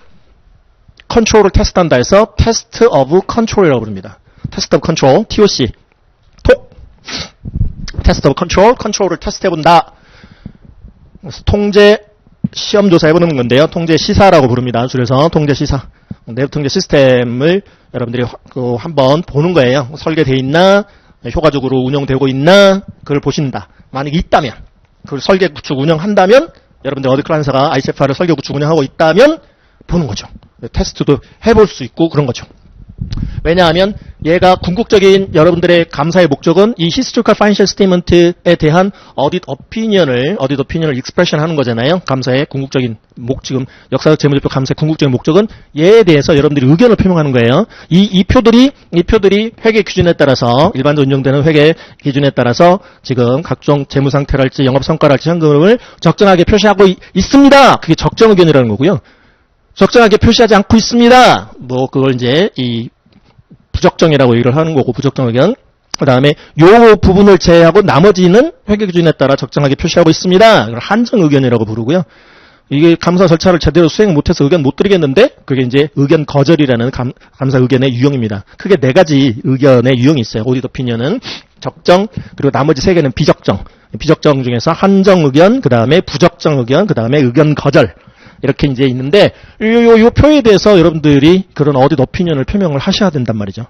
컨트롤을 테스트한다 해서 테스트 오브 컨트롤이라고 부릅니다. 테스트 오브 컨트롤, TOC, 톡. 테스트 오브 컨트롤, 컨트롤을 테스트해본다. 그래서 통제 시험 조사해보는 건데요. 통제 시사라고 부릅니다. 줄여서 통제 시사. 내부 통제 시스템을 여러분들이 한번 보는 거예요. 설계되어 있나, 효과적으로 운영되고 있나, 그걸 보신다. 만약에 있다면, 그걸 설계 구축 운영한다면, 여러분들 어디 클라이언트가 ICFR을 설계 구축 운영하고 있다면 보는 거죠. 테스트도 해볼 수 있고 그런 거죠. 왜냐하면 얘가 궁극적인 여러분들의 감사의 목적은 이 Historical Financial Statement에 대한 Audit Opinion을 expression 하는 거잖아요. 감사의 궁극적인 지금 역사적 재무제표 감사의 궁극적인 목적은 얘에 대해서 여러분들이 의견을 표명하는 거예요. 이 표들이 회계 기준에 따라서 일반적으로 운영되는 회계 기준에 따라서 지금 각종 재무 상태랄지 영업 성과랄지 현금을 적정하게 표시하고 있습니다. 그게 적정 의견이라는 거고요. 적정하게 표시하지 않고 있습니다. 뭐 그걸 이제 이 부적정이라고 얘기를 하는 거고 부적정 의견. 그 다음에 요 부분을 제외하고 나머지는 회계 기준에 따라 적정하게 표시하고 있습니다. 이걸 한정 의견이라고 부르고요. 이게 감사 절차를 제대로 수행 못해서 의견 못 드리겠는데 그게 이제 의견 거절이라는 감사 의견의 유형입니다. 크게 4가지 의견의 유형이 있어요. 오디트 오피니언은 적정, 그리고 나머지 3개는 비적정. 비적정 중에서 한정 의견, 그 다음에 부적정 의견, 그 다음에 의견 거절. 이렇게 이제 있는데, 요 표에 대해서 여러분들이 그런 어디트 오피니언을 표명을 하셔야 된단 말이죠.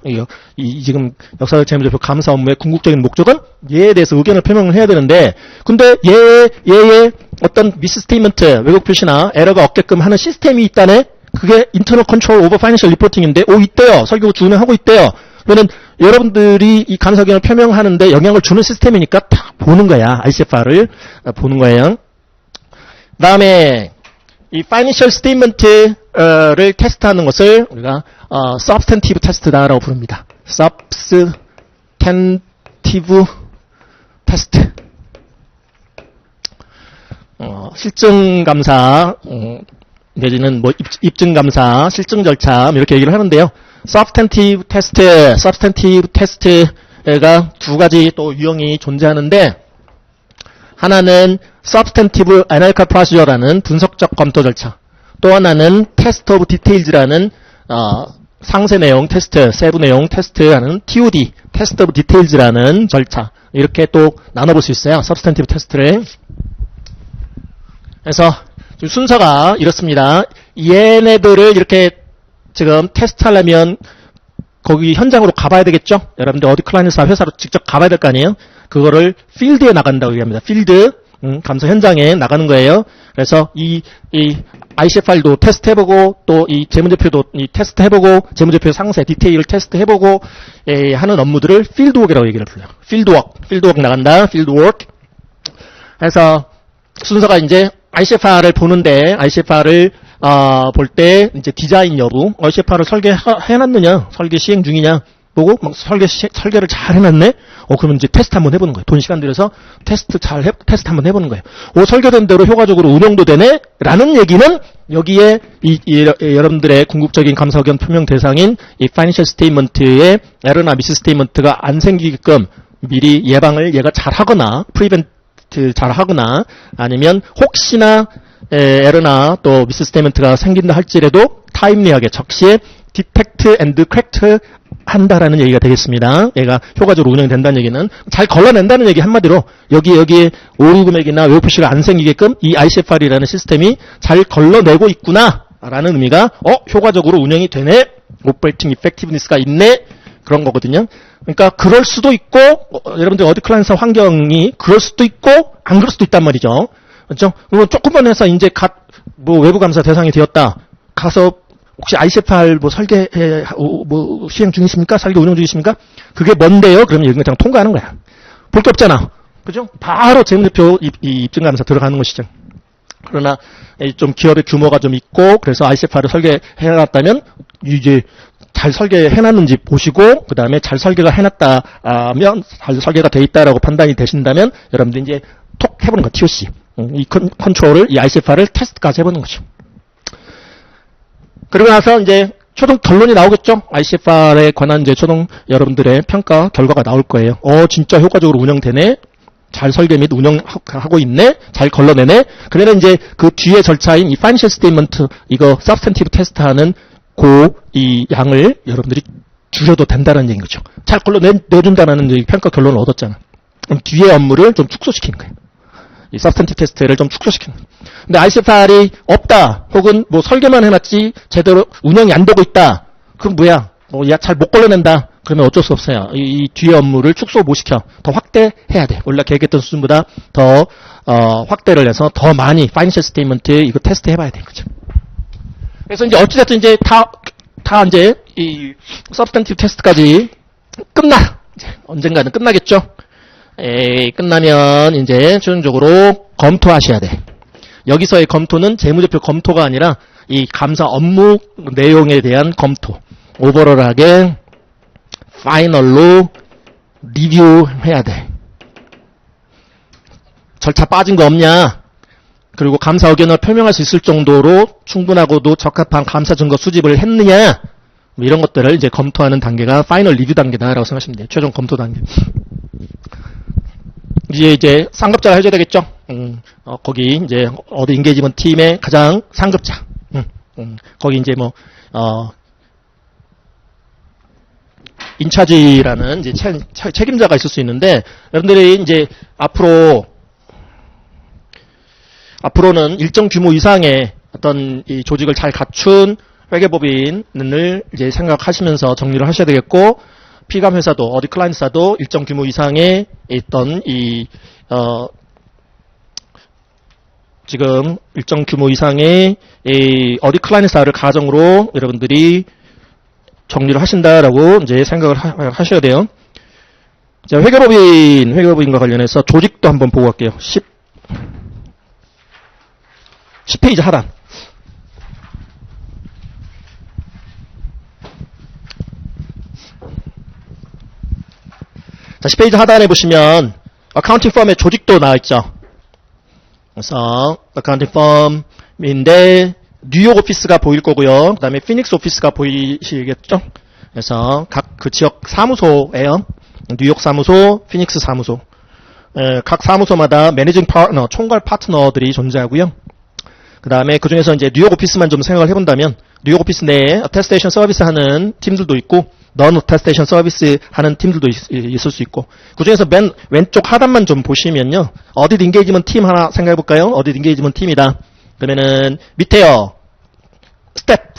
지금 역사적 재무제표 감사 업무의 궁극적인 목적은 얘에 대해서 의견을 표명을 해야 되는데, 근데 얘의 어떤 미스 스테이먼트, 왜곡 표시나 에러가 없게끔 하는 시스템이 있다네? 그게 인터널 컨트롤 오버 파이낸셜 리포팅인데, 있대요. 설계구축 운영하고 있대요. 그러면 여러분들이 이 감사 의견을 표명하는데 영향을 주는 시스템이니까 다 보는 거야. ICFR을 보는 거예요. 그 다음에, 이 파이낸셜 스테이트먼트를 테스트하는 것을 우리가 substantive 테스트다라고 부릅니다. substantive 테스트. 실증 감사 내지는 뭐 입증 감사, 실증 절차 이렇게 얘기를 하는데요. substantive 테스트가 2가지 또 유형이 존재하는데 하나는 substantive analytical procedure라는 분석적 검토 절차, 또 하나는 test of details라는 상세 내용 테스트, 세부 내용 테스트하는 TOD, test of details라는 절차, 이렇게 또 나눠볼 수 있어요. substantive 테스트를. 그래서 지금 순서가 이렇습니다. 얘네들을 이렇게 지금 테스트하려면 거기 현장으로 가봐야 되겠죠? 여러분들 어디 클라이언트사 회사로 직접 가봐야 될 거 아니에요? 그거를 필드에 나간다고 얘기합니다. 필드, 감사 현장에 나가는 거예요. 그래서 이 ICFR도 테스트해보고 또 이 재무제표도 테스트해보고 재무제표 상세 디테일 테스트해보고 하는 업무들을 필드워크라고 얘기를 불러요. 필드워크 나간다. 필드워크. 그래서 순서가 이제 ICFR을 보는데 ICFR을 볼 때 이제 디자인 여부, ICFR을 설계해놨느냐, 설계 시행 중이냐 보고 막 설계를 잘 해놨네. 그러면 이제 테스트 한번 해보는 거예요. 돈 시간 들여서 테스트 한번 해보는 거예요. 설계된 대로 효과적으로 운영도 되네? 라는 얘기는 여기에 여러분들의 궁극적인 감사 의견 표명 대상인 이 파이낸셜 스테이트먼트의 에러나 미스 스테이트먼트가 안 생기게끔 미리 예방을 얘가 잘 하거나 프리벤트 잘 하거나 아니면 혹시나 에러나 또 미스 스테이트먼트가 생긴다 할지라도 타임리하게 적시에 디텍트 앤드 크랙트 한다라는 얘기가 되겠습니다. 얘가 효과적으로 운영이 된다는 얘기는 잘 걸러낸다는 얘기 한마디로 여기에 오류 금액이나 외부 표시가 안 생기게끔 이 ICFR이라는 시스템이 잘 걸러내고 있구나라는 의미가 효과적으로 운영이 되네. 오퍼레이팅 이펙티브니스가 있네. 그런 거거든요. 그러니까 그럴 수도 있고 여러분들 어디 클라이언트 환경이 그럴 수도 있고 안 그럴 수도 있단 말이죠. 그렇죠? 그리고 조그만 회사 이제 외부 감사 대상이 되었다. 가서 혹시 ICFR 설계 시행 중이십니까? 설계 운영 중이십니까? 그게 뭔데요? 그러면 이건 그냥 통과하는 거야. 볼 게 없잖아. 그죠? 바로 재무제표 입증 감사 들어가는 것이죠. 그러나 좀 기업의 규모가 좀 있고 그래서 ICFR을 설계해놨다면 이제 잘 설계해놨는지 보시고 그 다음에 잘 설계가 해놨다면 잘 설계가 돼 있다라고 판단이 되신다면 여러분들 이제 톡 해보는 거, TOC. 이 컨트롤을, 이 ICFR을 테스트까지 해보는 거죠. 그러고 나서 이제 최종 결론이 나오겠죠? ICFR에 관한 이제 최종 여러분들의 평가 결과가 나올 거예요. 진짜 효과적으로 운영되네? 잘 설계 및 운영하고 있네? 잘 걸러내네? 그러면 이제 그 뒤에 절차인 이 Financial Statement, 이거 Substantive 테스트하는 이 양을 여러분들이 줄여도 된다는 얘기인 거죠. 잘 걸러내준다는 평가 결론을 얻었잖아. 그럼 뒤에 업무를 좀 축소시키는 거예요. 이 Substantive 테스트를 좀 축소시키는 거예요. 근데 ICFR이 없다, 혹은 뭐 설계만 해놨지 제대로 운영이 안 되고 있다. 그럼 뭐야? 잘 못 걸러낸다. 그러면 어쩔 수 없어요. 이 뒤에 업무를 축소 못 시켜. 더 확대해야 돼. 원래 계획했던 수준보다 더 확대를 해서 더 많이 Financial Statement 이거 테스트 해봐야 되는 거죠. 그래서 이제 어찌됐든 이제 다 이제 이 Substantive 테스트까지 언젠가는 끝나겠죠. 끝나면 이제 최종적으로 검토하셔야 돼. 여기서의 검토는 재무제표 검토가 아니라 이 감사 업무 내용에 대한 검토. 오버럴하게 파이널로 리뷰해야 돼. 절차 빠진 거 없냐? 그리고 감사 의견을 표명할 수 있을 정도로 충분하고도 적합한 감사 증거 수집을 했느냐? 뭐 이런 것들을 이제 검토하는 단계가 파이널 리뷰 단계다라고 생각하시면 돼요. 최종 검토 단계. 이제 상급자가 해줘야 되겠죠? 거기 이제 어드 인게이지먼트 팀의 가장 상급자. 거기 이제 뭐 인차지라는 이제 책임자가 있을 수 있는데, 여러분들이 이제 앞으로는 일정 규모 이상의 어떤 이 조직을 잘 갖춘 회계법인을 이제 생각하시면서 정리를 하셔야 되겠고, 피감 회사도 어디 클라이언트사도 일정 규모 이상의 있던 지금 일정 규모 이상의 이 어디 클라이언트사를 가정으로 여러분들이 정리를 하신다라고 이제 생각을 하셔야 돼요. 자, 회계법인과 관련해서 조직도 한번 보고 갈게요. 10페이지 하단. 자, 10페이지 하단에 보시면 어카운팅 펌의 조직도 나와 있죠. 그래서 어카운팅 펌인데 뉴욕 오피스가 보일 거고요. 그 다음에 피닉스 오피스가 보이시겠죠? 그래서 각 그 지역 사무소예요. 뉴욕 사무소, 피닉스 사무소. 각 사무소마다 매니징 파트너, 총괄 파트너들이 존재하고요. 그 다음에 그 중에서 이제 뉴욕 오피스만 좀 생각을 해본다면, 뉴욕 오피스 내에 어테스테이션 서비스 하는 팀들도 있고, 넌 어테스테이션 서비스 하는 팀들도 있을 수 있고, 그 중에서 맨 왼쪽 하단만 좀 보시면요. 어딧 인게이지먼트 팀 하나 생각해 볼까요? 어딧 인게이지먼트 팀이다. 그러면은 밑에요. 스텝.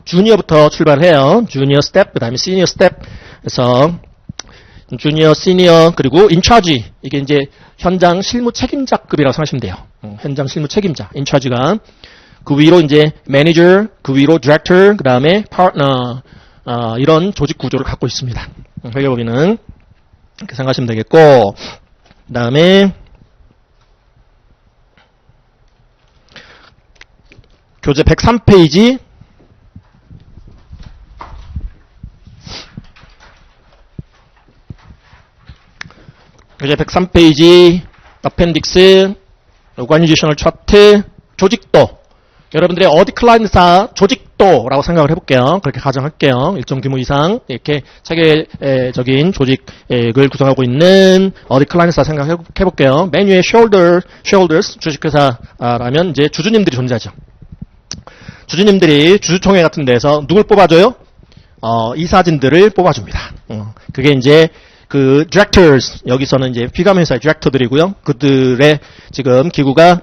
주니어부터 출발해요. 주니어 스텝, 그 다음에 시니어 스텝. 그래서 주니어, 시니어, 그리고 인차지. 이게 이제 현장 실무 책임자급이라고 생각하시면 돼요. 현장 실무 책임자, 인차지가. 그 위로 이제 매니저, 그 위로 디렉터, 그 다음에 파트너, 이런 조직 구조를 갖고 있습니다. 회계법인은 이렇게 생각하시면 되겠고, 그 다음에 교재 103페이지. 교재 103페이지, 어펜딕스, 오가니제이셔널 차트, 조직도. 여러분들의 어디 클라이언트사 조직도라고 생각을 해볼게요. 그렇게 가정할게요. 일정 규모 이상 이렇게 체계적인 조직을 구성하고 있는 어디 클라이언트사 생각해볼게요. 맨 위에 shareholders, 주식회사라면 이제 주주님들이 존재하죠. 주주님들이 주주총회 같은 데서 누굴 뽑아줘요? 이사진들을 뽑아줍니다. 그게 이제 그 directors, 여기서는 이제 피감회사의 디렉터들이고요. 그들의 지금 기구가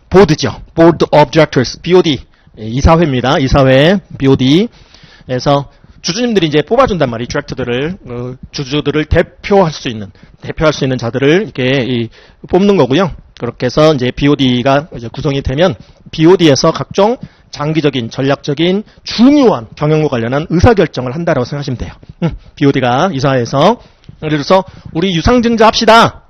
보드죠. Board of Directors, BOD, 이사회입니다. 이사회, BOD. 그래서 주주님들이 이제 뽑아준단 말이에요. 디렉터들을, 주주들을 대표할 수 있는 자들을 이렇게 뽑는 거고요. 그렇게 해서 이제 BOD가 이제 구성이 되면 BOD에서 각종 장기적인, 전략적인, 중요한 경영과 관련한 의사결정을 한다라고 생각하시면 돼요. BOD가 이사회에서, 예를 들어서 우리 유상증자 합시다.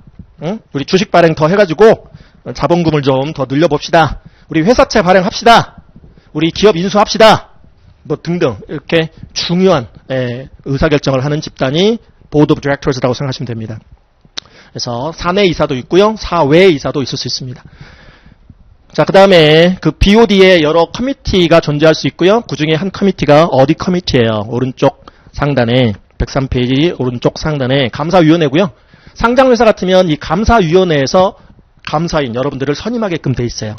우리 주식 발행 더 해가지고 자본금을 좀 더 늘려봅시다. 우리 회사채 발행합시다. 우리 기업 인수합시다. 뭐 등등 이렇게 중요한 의사결정을 하는 집단이 보드 오브 디렉터스라고 생각하시면 됩니다. 그래서 사내 이사도 있고요. 사외 이사도 있을 수 있습니다. 자, 그 다음에 그 BOD에 여러 커미티가 존재할 수 있고요. 그 중에 한 커미티가 어디 커미티예요. 오른쪽 상단에 103페이지 오른쪽 상단에 감사위원회고요. 상장회사 같으면 이 감사위원회에서 감사인 여러분들을 선임하게끔 돼 있어요.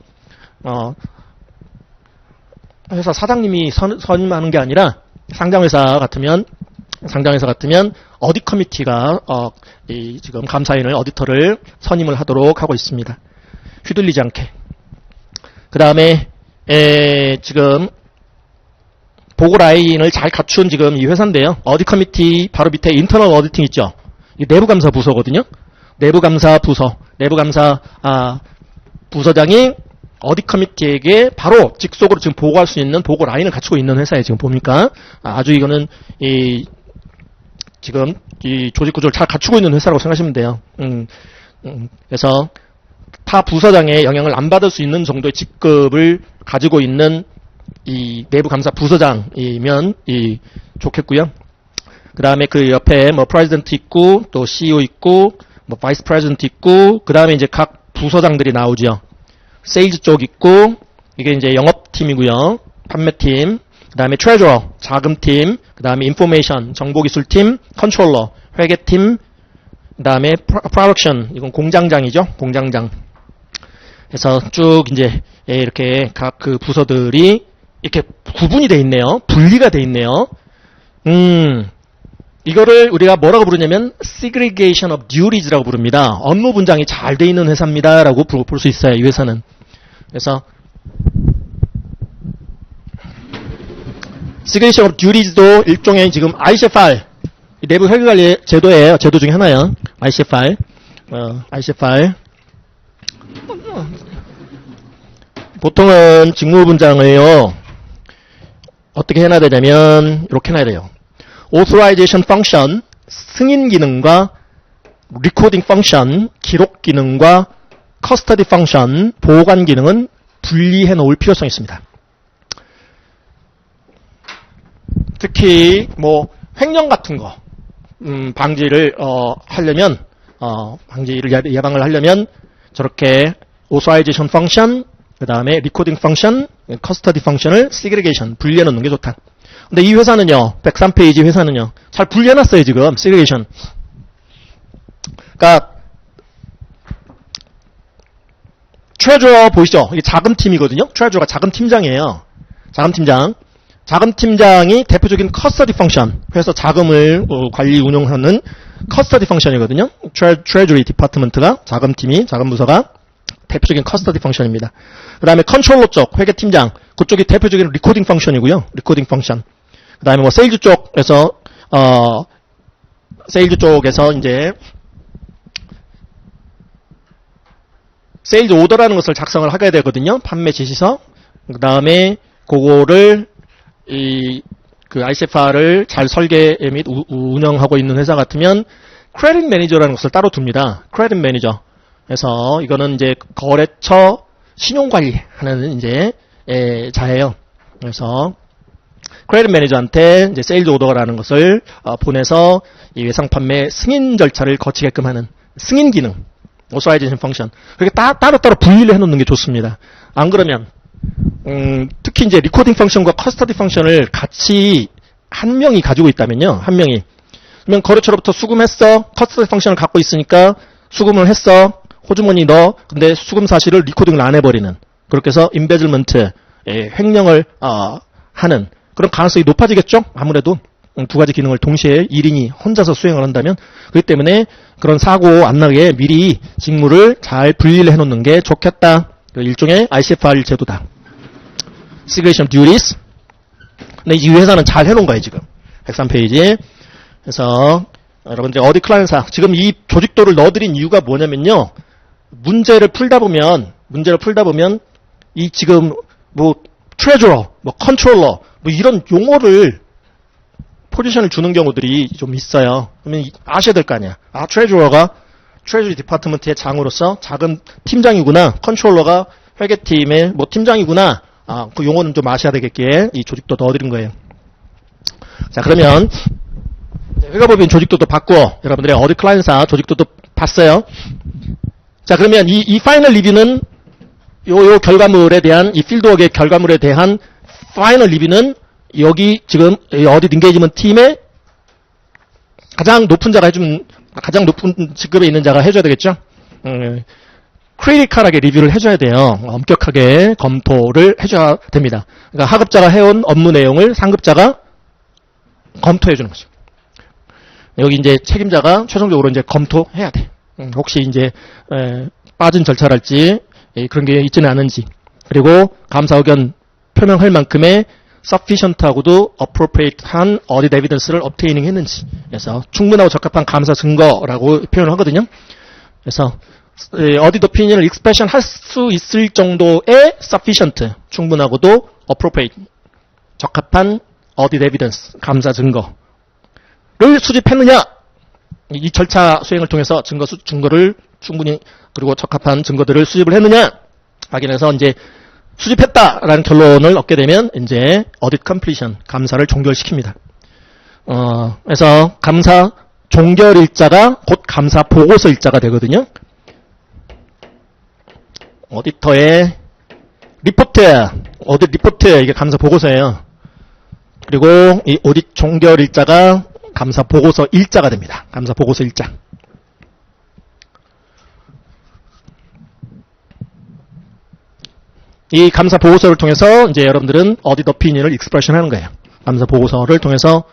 회사 사장님이 선임하는 게 아니라 상장회사 같으면 어디 커미티가 지금 감사인을 어디터를 선임을 하도록 하고 있습니다. 휘둘리지 않게. 그 다음에 지금 보고 라인을 잘 갖춘 지금 이 회사인데요. 어디 커미티 바로 밑에 인터널 어디팅 있죠. 이 내부감사 부서거든요. 내부감사 부서장이 어디 커미티에게 바로 직속으로 지금 보고할 수 있는 보고 라인을 갖추고 있는 회사에 지금 봅니까? 아주 이거는 지금 이 조직 구조를 잘 갖추고 있는 회사라고 생각하시면 돼요. 그래서 타 부서장의 영향을 안 받을 수 있는 정도의 직급을 가지고 있는 이 내부 감사 부서장이면 좋겠고요. 그 다음에 그 옆에 뭐 프레지던트 있고 또 CEO 있고 뭐 바이스 프레지던트 있고 그 다음에 이제 각 부서장들이 나오죠. 세일즈 쪽 있고 이게 이제 영업팀이고요. 판매팀, 그 다음에 트레저러 자금팀, 그 다음에 인포메이션 정보기술팀, 컨트롤러 회계팀, 그 다음에 프로덕션 이건 공장장이죠. 공장장. 그래서 쭉 이제 이렇게 각 그 부서들이 이렇게 구분이 돼 있네요. 분리가 돼 있네요. 이거를 우리가 뭐라고 부르냐면 segregation of duties라고 부릅니다. 업무 분장이 잘 돼 있는 회사입니다라고 볼 수 있어요. 이 회사는. 그래서 segregation of duties도 일종의 지금 ICFR 내부 회계관리 제도예요. 제도 중에 하나요. ICFR. ICFR. 보통은 직무 분장을요. 어떻게 해놔야 되냐면 이렇게 해놔야 돼요. authorization function, 승인 기능과 recording function, 기록 기능과 custody function, 보관 기능은 분리해 놓을 필요성이 있습니다. 특히 뭐 횡령 같은 거 방지를 하려면 방지를 예방을 하려면 저렇게 authorization function, 그 다음에 recording function, custody function을 segregation 분리해 놓는 게 좋다. 근데 이 회사는요, 103페이지 회사는요, 잘 분리해놨어요, 지금, segregation. 그니까, 트레저러 보이시죠? 이게 자금팀이거든요? 트레저러가 자금팀장이에요. 자금팀장. 자금팀장이 대표적인 custody function, 회사 자금을 관리, 운영하는 custody function이거든요? treasury department가, 자금팀이, 자금부서가 대표적인 custody function입니다. 그 다음에 컨트롤러 쪽, 회계팀장, 그쪽이 대표적인 recording function이고요. recording function. 그 다음에 뭐 세일즈 쪽에서 세일즈 쪽에서 이제 세일즈 오더라는 것을 작성을 하게 되거든요. 판매 지시서. 그 다음에 그거를 그 ICFR을 잘 설계 및 운영하고 있는 회사 같으면 크레딧 매니저라는 것을 따로 둡니다. 크레딧 매니저. 그래서 이거는 이제 거래처 신용관리하는 이제 자예요. 그래서 크레딧 매니저한테 이제 세일즈 오더라는 것을 보내서 이 외상 판매 승인 절차를 거치게끔 하는 승인 기능, authorization function. 그렇게 따로따로 분리를 해놓는 게 좋습니다. 안 그러면 특히 이제 리코딩 펑션과 커스터디 펑션을 같이 한 명이 가지고 있다면요, 한 명이. 그러면 거래처로부터 수금했어, 커스터디 펑션을 갖고 있으니까 수금을 했어, 호주머니 넣어, 근데 수금 사실을 리코딩을 안 해버리는. 그렇게 해서 임베즐먼트, 횡령을 하는 그런 가능성이 높아지겠죠? 아무래도 두 가지 기능을 동시에 1인이 혼자서 수행을 한다면. 그렇기 때문에 그런 사고 안 나게 미리 직무를 잘 분리를 해놓는 게 좋겠다. 일종의 ICFR 제도다. Segregation of Duties. 근데 이 회사는 잘 해놓은 거예요, 지금. 103페이지. 그래서 여러분들 어디 클라이언사 지금 이 조직도를 넣어드린 이유가 뭐냐면요. 문제를 풀다 보면 이 지금 뭐 트레저러, 뭐 컨트롤러 뭐 이런 용어를 포지션을 주는 경우들이 좀 있어요. 그러면 아셔야 될 거 아니야. 아, 트레저러가 트레저리 디파트먼트의 장으로서 작은 팀장이구나. 컨트롤러가 회계팀의 뭐 팀장이구나. 아, 그 용어는 좀 아셔야 되겠기에 이 조직도 넣어드린 거예요. 자, 그러면 회계법인 조직도도 바꾸어 여러분들의 어디 클라이언사 조직도도 봤어요. 자, 그러면 이 파이널 리뷰는 요 결과물에 대한 이 필드워크의 결과물에 대한 파이널 리뷰는 여기 지금 어딧 인게이지먼트 팀의 가장 높은 자가 해주면 가장 높은 직급에 있는 자가 해줘야 되겠죠. 크리티컬하게 리뷰를 해줘야 돼요. 엄격하게 검토를 해줘야 됩니다. 그러니까 하급자가 해온 업무 내용을 상급자가 검토해주는 거죠. 여기 이제 책임자가 최종적으로 이제 검토해야 돼. 혹시 이제 빠진 절차랄지 그런 게 있지는 않은지, 그리고 감사 의견 표명할 만큼의 sufficient하고도 appropriate한 audit evidence를 obtaining 했는지, 그래서 충분하고 적합한 감사 증거라고 표현을 하거든요. 그래서 audit opinion을 expression 할 수 있을 정도의 sufficient, 충분하고도 appropriate, 적합한 audit evidence, 감사 증거를 수집했느냐, 이 절차 수행을 통해서 증거를 충분히 그리고 적합한 증거들을 수집을 했느냐 확인해서 이제 수집했다라는 결론을 얻게 되면 이제 audit completion, 감사를 종결시킵니다. 그래서 감사 종결 일자가 곧 감사 보고서 일자가 되거든요. 오디터의 리포트, 오디트 리포트, 이게 감사 보고서예요. 그리고 이 오디트 종결 일자가 감사 보고서 일자가 됩니다. 감사 보고서 일자. 이 감사 보고서를 통해서 이제 여러분들은 어딧 오피니언을 익스프레션 하는 거예요. 감사 보고서를 통해서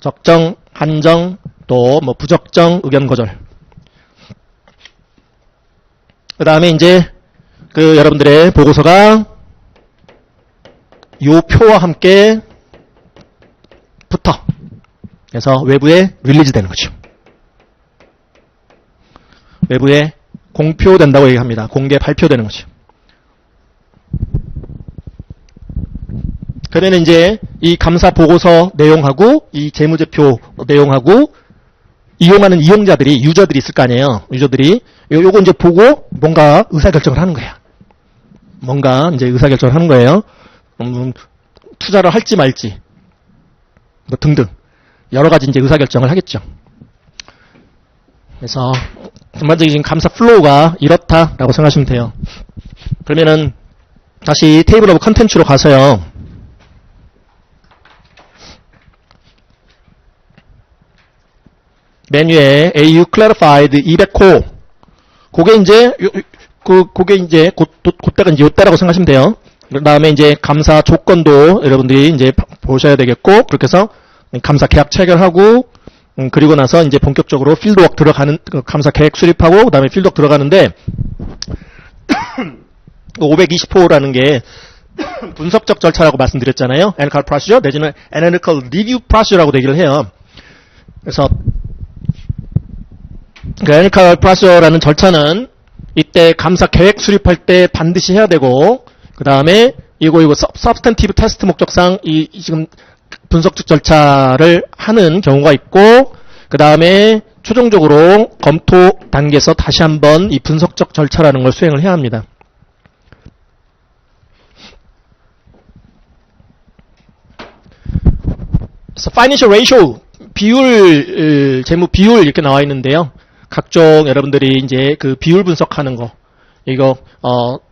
적정, 한정, 또 뭐 부적정, 의견 거절. 그 다음에 이제 그 여러분들의 보고서가 요 표와 함께 붙어. 그래서 외부에 릴리즈 되는 거죠. 외부에 공표된다고 얘기합니다. 공개 발표되는 거죠. 그러면 이제 이 감사 보고서 내용하고 이 재무제표 내용하고 이용하는 이용자들이, 유저들이 있을 거 아니에요. 유저들이 요거 이제 보고 뭔가 의사결정을 하는 거야. 뭔가 이제 의사결정을 하는 거예요. 투자를 할지 말지 뭐 등등 여러 가지 이제 의사결정을 하겠죠. 그래서 전반적인 감사 플로우가 이렇다라고 생각하시면 돼요. 그러면은 다시 테이블 오브 컨텐츠로 가서요. 메뉴에 AU Clarified 200호. 그게 이제, 그게 이제, 그때가 이제 요때라고 생각하시면 돼요. 그 다음에 이제 감사 조건도 여러분들이 이제 보셔야 되겠고, 그렇게 해서 감사 계약 체결하고, 그리고 나서 이제 본격적으로 필드워크 들어가는, 감사 계획 수립하고, 그 다음에 필드워크 들어가는데, 520호라는 게 분석적 절차라고 말씀드렸잖아요. Analytical Procedure, 내지는 Analytical Review Procedure라고 얘기를 해요. 그래서, 그 Analytical Procedure라는 절차는 이때 감사 계획 수립할 때 반드시 해야 되고, 그 다음에 이거 Substantive Test 목적상 지금 분석적 절차를 하는 경우가 있고, 그 다음에 최종적으로 검토 단계에서 다시 한번 이 분석적 절차라는 걸 수행을 해야 합니다. 그래서 Financial Ratio, 비율, 재무 비율 이렇게 나와 있는데요. 각종 여러분들이 이제 그 비율 분석하는 거, 이거,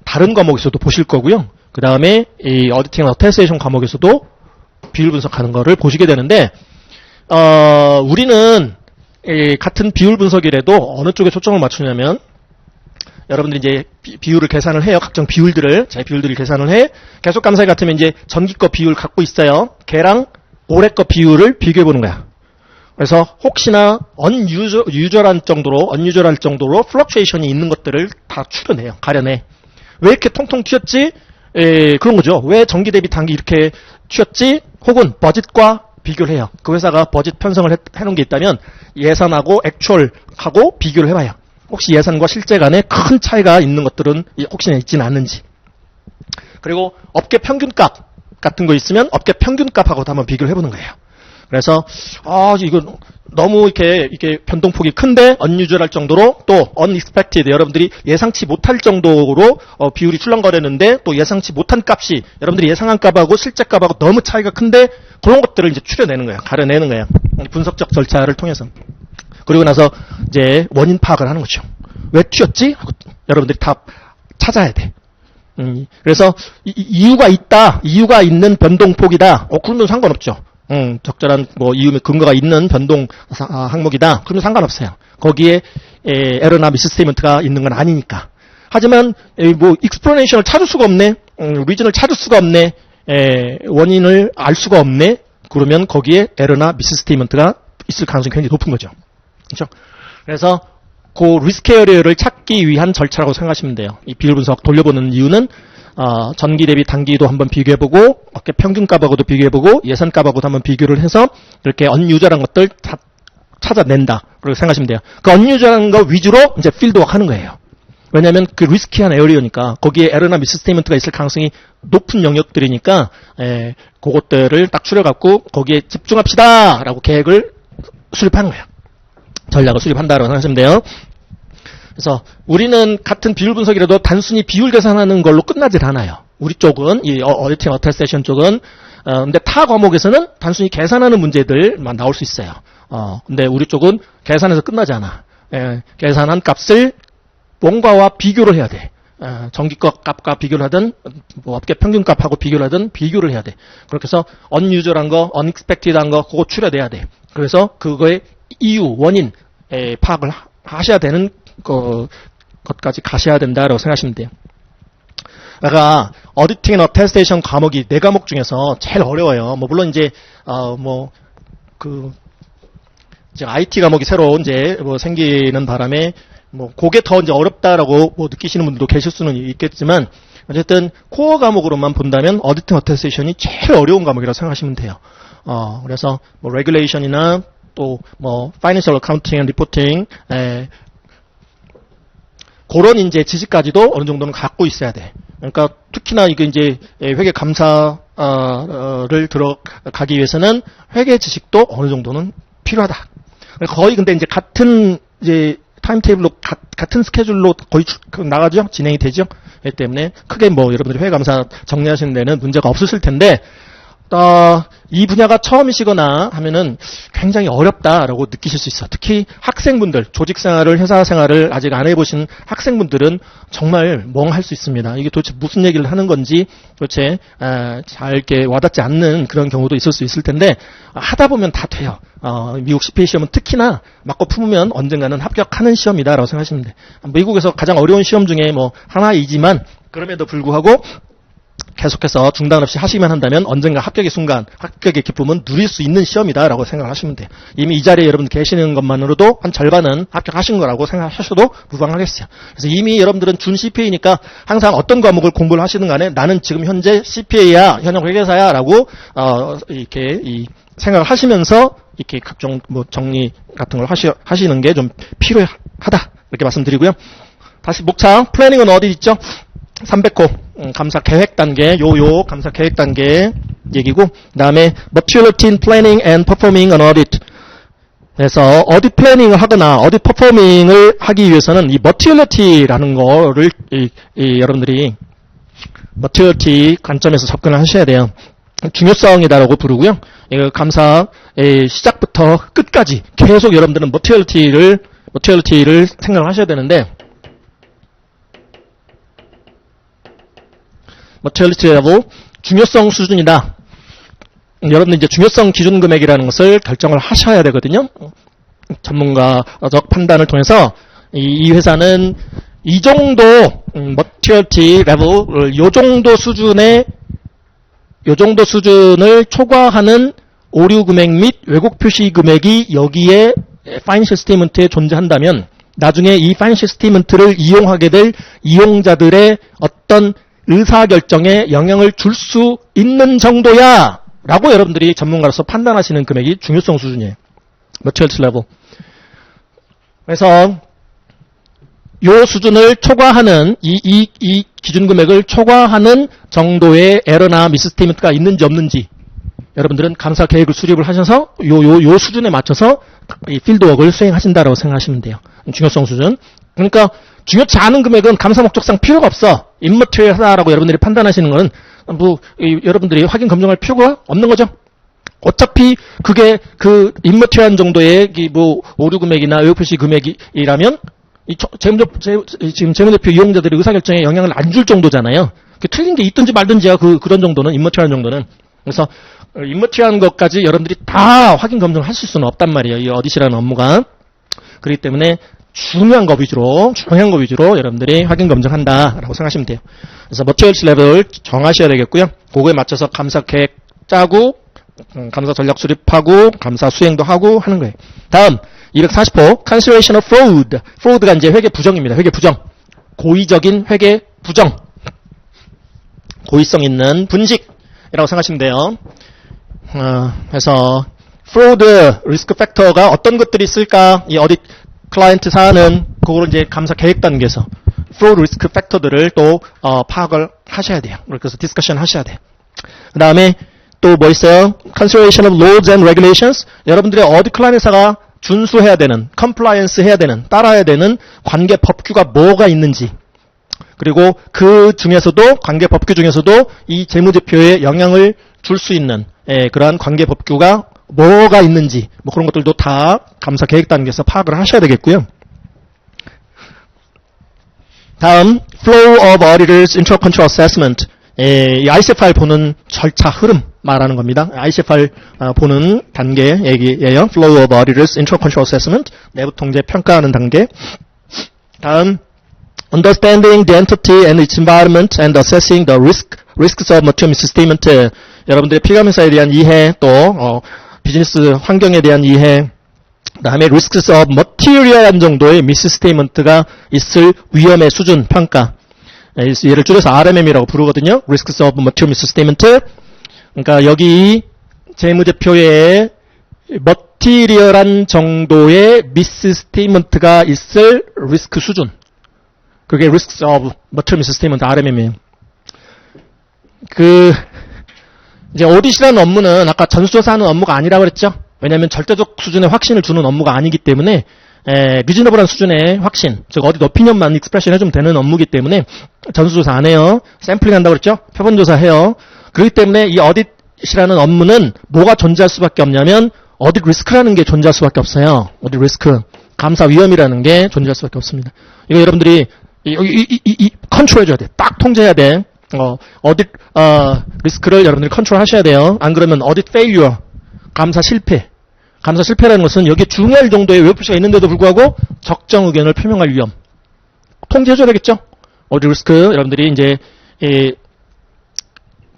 다른 과목에서도 보실 거고요. 그 다음에 이 어디팅 어테스테이션 과목에서도 비율 분석하는 거를 보시게 되는데, 우리는 같은 비율 분석이라도 어느 쪽에 초점을 맞추냐면, 여러분들이 이제 비율을 계산을 해요. 각종 비율들을, 제 비율들을 계산을 해. 계속 감사회 같으면 이제 전기 거 비율 갖고 있어요. 걔랑 올해 거 비율을 비교해 보는 거야. 그래서 혹시나 언유저할 정도로 플럭추에이션이 있는 것들을 다 추려내요. 가려내. 왜 이렇게 통통 튀었지? 그런 거죠. 왜 전기 대비 단기 이렇게 튀었지? 혹은 버짓과 비교를 해요. 그 회사가 버짓 편성을 해놓은 게 있다면 예산하고 액추얼하고 비교를 해봐요. 혹시 예산과 실제 간에 큰 차이가 있는 것들은 혹시나 있지는 않는지. 그리고 업계 평균값 같은 거 있으면 업계 평균값하고도 한번 비교를 해보는 거예요. 그래서 이거 너무 이렇게 변동폭이 큰데 unusual할 정도로, 또 unexpected, 여러분들이 예상치 못할 정도로 비율이 출렁거렸는데 또 예상치 못한 값이 여러분들이 예상한 값하고 실제 값하고 너무 차이가 큰데 그런 것들을 이제 추려내는 거예요. 가려내는 거예요. 분석적 절차를 통해서. 그리고 나서 이제 원인 파악을 하는 거죠. 왜 튀었지? 하고 여러분들이 다 찾아야 돼. 그래서 이유가 있다. 이유가 있는 변동폭이다. 그러면 상관없죠. 적절한 뭐 이유 근거가 있는 변동 항목이다. 그러면 상관없어요. 거기에 에러나 미스 스테이트먼트가 있는 건 아니니까. 하지만 뭐 익스플레이션을 찾을 수가 없네. 리즌을 찾을 수가 없네. 원인을 알 수가 없네. 그러면 거기에 에러나 미스 스테이트먼트가 있을 가능성이 굉장히 높은 거죠. 그렇죠? 그래서 그 리스크 에리어를 찾기 위한 절차라고 생각하시면 돼요. 이 비율 분석 돌려보는 이유는 전기 대비 단기도 한번 비교해보고 어깨 평균값하고도 비교해보고 예산값하고도 한번 비교를 해서 이렇게 언유저란 것들 다 찾아낸다. 그렇게 생각하시면 돼요. 그 언유저란 거 위주로 이제 필드워크 하는 거예요. 왜냐하면 그 리스키한 에어리어니까 거기에 에러나 미스 스테이트먼트가 있을 가능성이 높은 영역들이니까 그것들을 딱 추려갖고 거기에 집중합시다 라고 계획을 수립하는 거예요. 전략을 수립한다라고 생각하시면 돼요. 그래서 우리는 같은 비율 분석이라도 단순히 비율 계산하는 걸로 끝나질 않아요. 우리 쪽은 이 어디팅 어테스테이션 쪽은 근데 타 과목에서는 단순히 계산하는 문제들만 나올 수 있어요. 근데 우리 쪽은 계산해서 끝나지 않아. 계산한 값을 뭔가와 비교를 해야 돼. 전기값 값과 비교를 하든 뭐 업계 평균값하고 비교를 하든 비교를 해야 돼. 그렇게 해서 unusual한 거, unexpected한 거 그거 추려내야 돼. 그래서 그거의 이유, 원인 파악을 하셔야 되는 것까지 가셔야 된다라고 생각하시면 돼요. 아까 어디팅 앤 어테스테이션 과목이 4과목 중에서 제일 어려워요. 뭐 물론 이제 이제 IT 과목이 새로 이제 뭐 생기는 바람에 뭐 그게 더 이제 어렵다라고 뭐 느끼시는 분들도 계실 수는 있겠지만 어쨌든 코어 과목으로만 본다면 어디팅 어테스테이션이 제일 어려운 과목이라고 생각하시면 돼요. 그래서 뭐 레귤레이션이나 또 뭐 파이낸셜 어카운팅 앤 리포팅 그런 이제 지식까지도 어느 정도는 갖고 있어야 돼. 그러니까 특히나 이거 이제 회계 감사를 들어가기 위해서는 회계 지식도 어느 정도는 필요하다. 거의 근데 이제 같은 이제 타임테이블로 같은 스케줄로 거의 나가죠. 진행이 되죠. 그렇기 때문에 크게 뭐 여러분들이 회계 감사 정리하시는 데는 문제가 없으실 텐데 이 분야가 처음이시거나 하면은 굉장히 어렵다라고 느끼실 수 있어. 특히 학생분들, 조직생활을, 회사생활을 아직 안 해보신 학생분들은 정말 멍할 수 있습니다. 이게 도대체 무슨 얘기를 하는 건지 도대체 잘 이렇게 와닿지 않는 그런 경우도 있을 수 있을 텐데 하다 보면 다 돼요. 미국 CPA 시험은 특히나 맞고 품으면 언젠가는 합격하는 시험이다라고 생각하시면 돼요. 미국에서 가장 어려운 시험 중에 뭐 하나이지만 그럼에도 불구하고 계속해서 중단 없이 하시기만 한다면 언젠가 합격의 순간, 합격의 기쁨은 누릴 수 있는 시험이다라고 생각하시면 돼요. 이미 이 자리에 여러분 계시는 것만으로도 한 절반은 합격하신 거라고 생각하셔도 무방하겠어요. 그래서 이미 여러분들은 준 CPA니까 항상 어떤 과목을 공부를 하시든 간에 나는 지금 현재 CPA야, 현역 회계사야 라고 이렇게 생각을 하시면서 이렇게 각종 뭐 정리 같은 걸 하시는 게 좀 필요하다 이렇게 말씀드리고요. 다시 목차 플래닝은 어디 있죠? 300호 감사 계획 단계 요 감사 계획 단계 얘기고 그다음에 Materiality in Planning and Performing an Audit. 그래서 어디 플래닝을 하거나 어디 퍼포밍을 하기 위해서는 이 Materiality라는 거를 여러분들이 Materiality 관점에서 접근을 하셔야 돼요. 중요성이다라고 부르고요. 이 감사의 시작부터 끝까지 계속 여러분들은 Materiality를 생각을 하셔야 되는데. Materiality level, 중요성 수준이다. 여러분들 이제 중요성 기준 금액이라는 것을 결정을 하셔야 되거든요. 전문가적 판단을 통해서 이 회사는 이 정도 Materiality level, 요 정도 수준을 초과하는 오류 금액 및 왜곡 표시 금액이 여기에 파이낸셜 스테이트먼트에 존재한다면 나중에 이 파이낸셜 스테이트먼트를 이용하게 될 이용자들의 어떤 의사결정에 영향을 줄 수 있는 정도야 라고 여러분들이 전문가로서 판단하시는 금액이 중요성 수준이에요. Materiality level. 그래서 요 수준을 초과하는 이 기준 금액을 초과하는 정도의 에러나 미스 스테이트먼트가 있는지 없는지 여러분들은 감사 계획을 수립을 하셔서 요 수준에 맞춰서 이 필드워크를 수행하신다라고 생각하시면 돼요. 중요성 수준. 그러니까 중요치 않은 금액은 감사 목적상 필요가 없어. 임머티리얼하다라고 여러분들이 판단하시는 거는 뭐 여러분들이 확인 검증할 필요가 없는 거죠. 어차피 그게 그 임머티한 정도의 뭐 오류 금액이나 외표시 금액이라면 지금 재무제표 이용자들의 의사결정에 영향을 안 줄 정도잖아요. 틀린 게 있든지 말든지야 그런 정도는 임머티한 정도는. 그래서 임머티한 것까지 여러분들이 다 확인 검증을 하실 수는 없단 말이에요. 이 어디시라는 업무가. 그렇기 때문에 중요한 거 위주로 여러분들이 확인 검증한다라고 생각하시면 돼요. 그래서 머티리얼스 레벨을 정하셔야 되겠고요. 그거에 맞춰서 감사 계획 짜고 감사 전략 수립하고 감사 수행도 하고 하는 거예요. 다음 240호 Consideration of Fraud. Fraud가 이제 회계 부정입니다. 회계 부정. 고의적인 회계 부정. 고의성 있는 분직이라고 생각하시면 돼요. 그래서 Fraud 리스크 팩터가 어떤 것들이 있을까? 이 어디 클라이언트 사안은 그거를 이제 감사 계획 단계에서 Fraud 리스크 팩터들을 또 파악을 하셔야 돼요. 그래서 디스커션 하셔야 돼요. 그 다음에 또 뭐 있어요? Consideration of Laws and Regulations. 여러분들의 어디 클라이언트사가 준수해야 되는, compliance 해야 되는, 따라야 되는 관계 법규가 뭐가 있는지. 그리고 그 중에서도, 관계 법규 중에서도 이 재무제표에 영향을 줄 수 있는, 그러한 관계 법규가 뭐가 있는지, 뭐 그런 것들도 다 감사 계획 단계에서 파악을 하셔야 되겠고요. 다음, Flow of Auditors Intra-Control Assessment. 이 ICFR 보는 절차 흐름 말하는 겁니다. ICFR 보는 단계 얘기예요. Flow of Auditors Intra-Control Assessment. 내부 통제 평가하는 단계. 다음, Understanding the entity and its environment and assessing the risks of material misstatement. 여러분들의 필감사에 대한 이해, 또 비즈니스 환경에 대한 이해, 그 다음에 risks of material한 정도의 misstatement가 있을 위험의 수준 평가. 얘를 줄여서 RMM이라고 부르거든요. Risks of Material Misstatement. 그러니까 여기 재무제표에 머티리얼한 정도의 misstatement가 있을 리스크 수준. 그게 Risks of Material Misstatement RMM이에요. 이제 오디시라는 업무는 아까 전수조사하는 업무가 아니라고 그랬죠. 왜냐하면 절대적 수준의 확신을 주는 업무가 아니기 때문에 리즈너블한 수준의 확신, 즉 어디 오피니언만 익스프레션 해주면 되는 업무이기 때문에 전수조사 안 해요. 샘플링 한다고 그랬죠? 표본조사 해요. 그렇기 때문에 이 어딧이라는 업무는 뭐가 존재할 수밖에 없냐면 어딧 리스크라는 게 존재할 수밖에 없어요. 어딧 리스크, 감사 위험이라는 게 존재할 수밖에 없습니다. 이거 여러분들이 컨트롤 해줘야 돼. 딱 통제해야 돼. 어딧 리스크를 여러분들이 컨트롤 하셔야 돼요. 안 그러면 어딧 페일리어, 감사 실패. 감사 실패라는 것은 여기에 중요할 정도의 외표시가 있는데도 불구하고 적정 의견을 표명할 위험. 통제해줘야 되겠죠? 어디 리스크 여러분들이 이제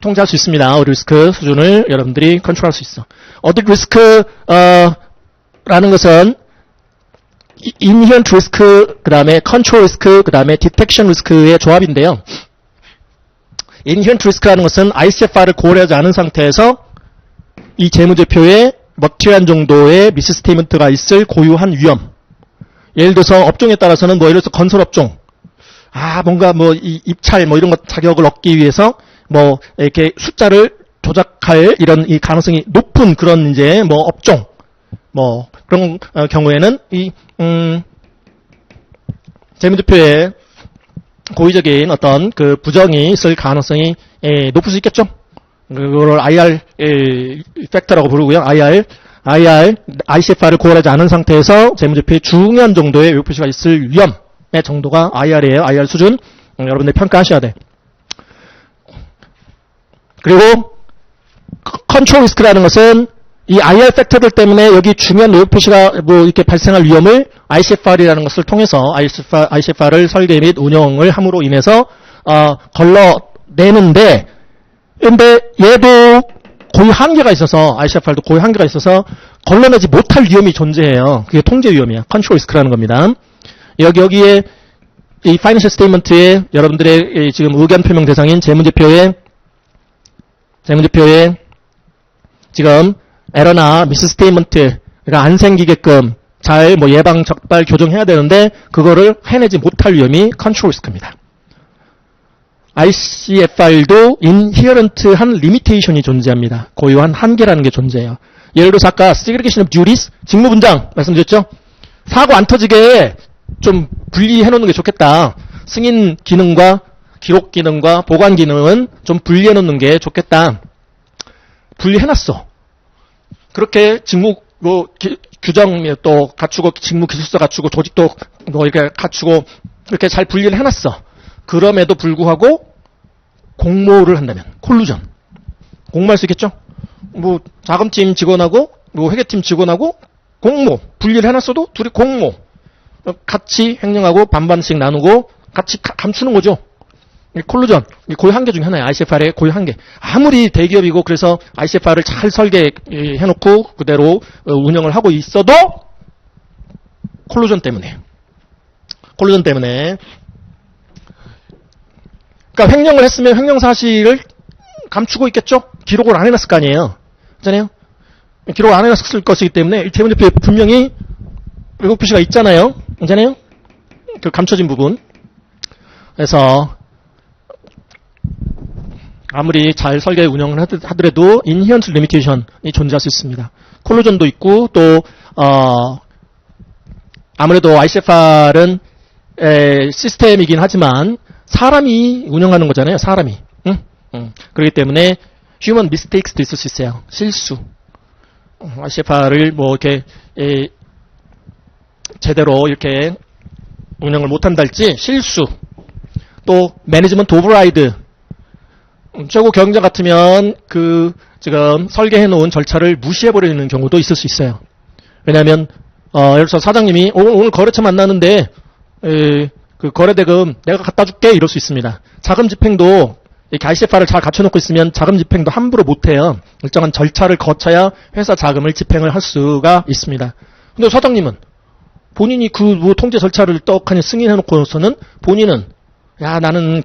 통제할 수 있습니다. 어디 리스크 수준을 여러분들이 컨트롤할 수 있어. 어디 리스크 라는 것은 inherent 리스크, 그 다음에 컨트롤 리스크, 그 다음에 디텍션 리스크의 조합인데요. inherent 리스크라는 것은 ICFR을 고려하지 않은 상태에서 이 재무제표에 머티리얼한 정도의 미스스테이먼트가 있을 고유한 위험. 예를 들어서 업종에 따라서는 뭐 예를 들어서 건설업종. 뭔가 뭐 입찰 뭐 이런 것 자격을 얻기 위해서 뭐 이렇게 숫자를 조작할 이런 이 가능성이 높은 그런 이제 뭐 업종. 뭐 그런 경우에는 이 재무제표에 고의적인 어떤 그 부정이 있을 가능성이 높을 수 있겠죠. 그거를 IR 팩터라고 부르고요. ICFR을 고려하지 않은 상태에서 재무제표에 중요한 정도의 외표시가 있을 위험의 정도가 IR이에요. IR 수준. 여러분들이 평가하셔야 돼. 그리고 컨트롤 리스크라는 것은 이 IR 팩터들 때문에 여기 중요한 외표시가 뭐 이렇게 발생할 위험을 ICFR이라는 것을 통해서 ICFR을 설계 및 운영을 함으로 인해서 걸러내는데, 근데 얘도 고유 한계가 있어서, ICFR도 고유 한계가 있어서 걸러내지 못할 위험이 존재해요. 그게 통제 위험이야. 컨트롤 리스크라는 겁니다. 여기에 이 파이낸셜 스테이트먼트에 여러분들의 지금 의견 표명 대상인 재무제표에 지금 에러나 미스 스테이트먼트가 안 생기게끔 잘 뭐 예방 적발 교정해야 되는데 그거를 해내지 못할 위험이 컨트롤 리스크입니다. ICFR도 인히어런트한 리미테이션이 존재합니다. 고유한 한계라는 게 존재해요. 예를 들어서 아까 segregation of duties, 직무분장 말씀드렸죠? 사고 안 터지게 좀 분리해 놓는 게 좋겠다. 승인 기능과 기록 기능과 보관 기능은 좀 분리해 놓는 게 좋겠다. 분리해 놨어. 그렇게 직무 규정 또 갖추고 직무 기술서 갖추고 조직도 이렇게 갖추고 이렇게 잘 분리를 해놨어. 그럼에도 불구하고 공모를 한다면 콜루전. 공모할 수 있겠죠? 자금팀 직원하고 회계팀 직원하고 공모 분리를 해놨어도 둘이 공모 같이 횡령하고 반반씩 나누고 같이 감추는 거죠. 콜루전, 고유 한계 중에 하나예요. ICFR의 고유 한계. 아무리 대기업이고 그래서 ICFR을 잘 설계해놓고 그대로 운영을 하고 있어도 콜루전 때문에. 그러니까 횡령을 했으면 횡령 사실을 감추고 있겠죠? 기록을 안 해놨을 거 아니에요. 그렇잖아요? 기록 안 해놨을 것이기 때문에 재무제표에 분명히 왜곡 표시가 있잖아요. 그렇잖아요? 그 감춰진 부분. 그래서 아무리 잘 설계 운영을 하더라도 inherent limitation이 존재할 수 있습니다. 콜루전도 있고 또 아무래도 ICFR은 시스템이긴 하지만 사람이 운영하는 거잖아요. 사람이. 그렇기 때문에 human mistakes도 있을 수 있어요. 실수. ICFR을 이렇게 제대로 이렇게 운영을 못한다 할지 실수. 또 매니지먼트 오버라이드. 최고 경영자 같으면 지금 설계해 놓은 절차를 무시해 버리는 경우도 있을 수 있어요. 왜냐하면 예를 들어서 사장님이 오늘 거래처 만나는데 그 거래대금 내가 갖다 줄게 이럴 수 있습니다. 자금 집행도 이렇게 ICFR을 잘 갖춰놓고 있으면 자금 집행도 함부로 못해요. 일정한 절차를 거쳐야 회사 자금을 집행을 할 수가 있습니다. 근데 사장님은 본인이 통제 절차를 떡하니 승인해놓고서는 본인은 나는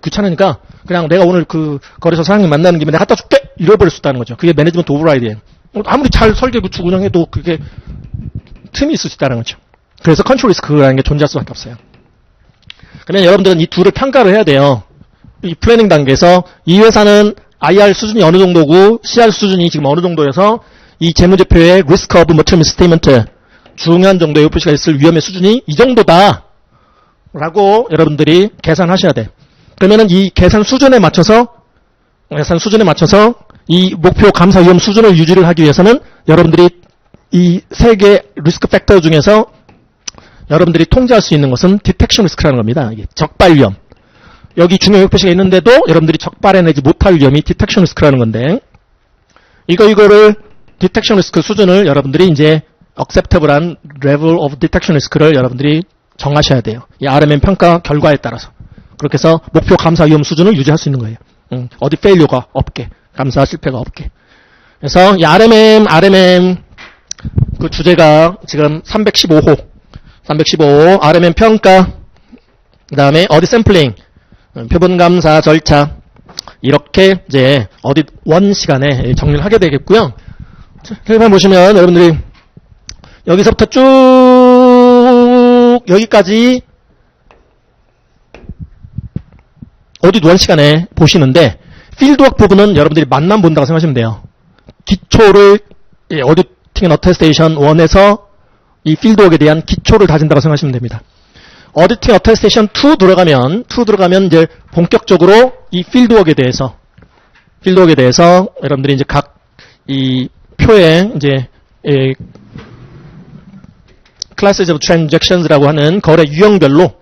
귀찮으니까 그냥 내가 오늘 거래소 사장님 만나는 김에 내가 갖다 줄게! 잃어버릴 수 있다는 거죠. 그게 매니지먼트 오버라이드예요. 아무리 잘 설계 구축 운영해도 그게 틈이 있을 수 있다는 거죠. 그래서 컨트롤 리스크라는 게 존재할 수밖에 없어요. 그러면 여러분들은 이 둘을 평가를 해야 돼요. 이 플래닝 단계에서 이 회사는 IR 수준이 어느 정도고 CR 수준이 지금 어느 정도여서 이 재무제표의 Risk of Material Misstatement 중요한 정도의 표시가 있을 위험의 수준이 이 정도다 라고 여러분들이 계산하셔야 돼. 그러면은 이 계산 수준에 맞춰서 이 목표 감사 위험 수준을 유지를 하기 위해서는 여러분들이 이 세 개 리스크 팩터 중에서 여러분들이 통제할 수 있는 것은 디텍션 리스크라는 겁니다. 이게 적발 위험. 여기 중요 표시가 있는데도 여러분들이 적발해내지 못할 위험이 디텍션 리스크라는 건데 이거를 디텍션 리스크 수준을 여러분들이 이제 acceptable한 level of detection risk를 여러분들이 정하셔야 돼요. 이 RMM 평가 결과에 따라서. 그렇게 해서 목표 감사 위험 수준을 유지할 수 있는 거예요. 어디 페일류가 없게, 감사 실패가 없게. 그래서 이 RMM 그 주제가 지금 315호 RMM 평가, 그 다음에 어디 샘플링, 표본 감사 절차 이렇게 이제 어디 원 시간에 정리를 하게 되겠고요. 헬판 보시면 여러분들이 여기서부터 쭉 여기까지 어디 원 시간에 보시는데 필드워크 부분은 여러분들이 맛만 본다고 생각하시면 돼요. 기초를 오디팅 앤 어테스테이션 1에서 이 필드워크에 대한 기초를 다진다고 생각하시면 됩니다. 오디팅 어테스테이션 2 들어가면 이제 본격적으로 이 필드워크에 대해서 여러분들이 이제 각 이 표에 이제 classes of transactions라고 하는 거래 유형별로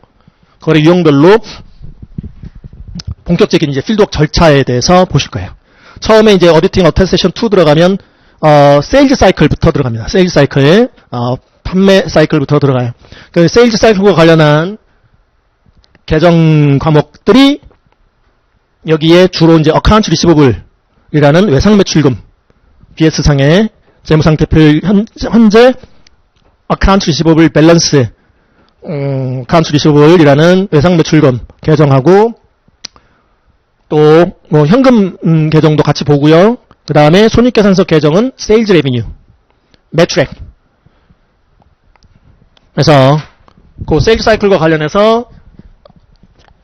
본격적인 이제 필드워크 절차에 대해서 보실 거예요. 처음에 이제 오디팅 어테스테이션 2 들어가면 세일즈 사이클부터 들어갑니다. 세일즈 사이클, 판매 사이클부터 들어가요. 그 세일즈 사이클과 관련한 개정 과목들이 여기에 주로 이제 어카운트 리시버블이라는 외상 매출금 BS 상의 재무상태표 현재 어카운트 리시버블 밸런스 어카운트 리시버블이라는 외상 매출금 개정하고 또 뭐 현금 개정도 같이 보고요. 그 다음에 손익계산서 개정은 세일즈 레비뉴 매트릭. 그래서 그 세일즈 사이클과 관련해서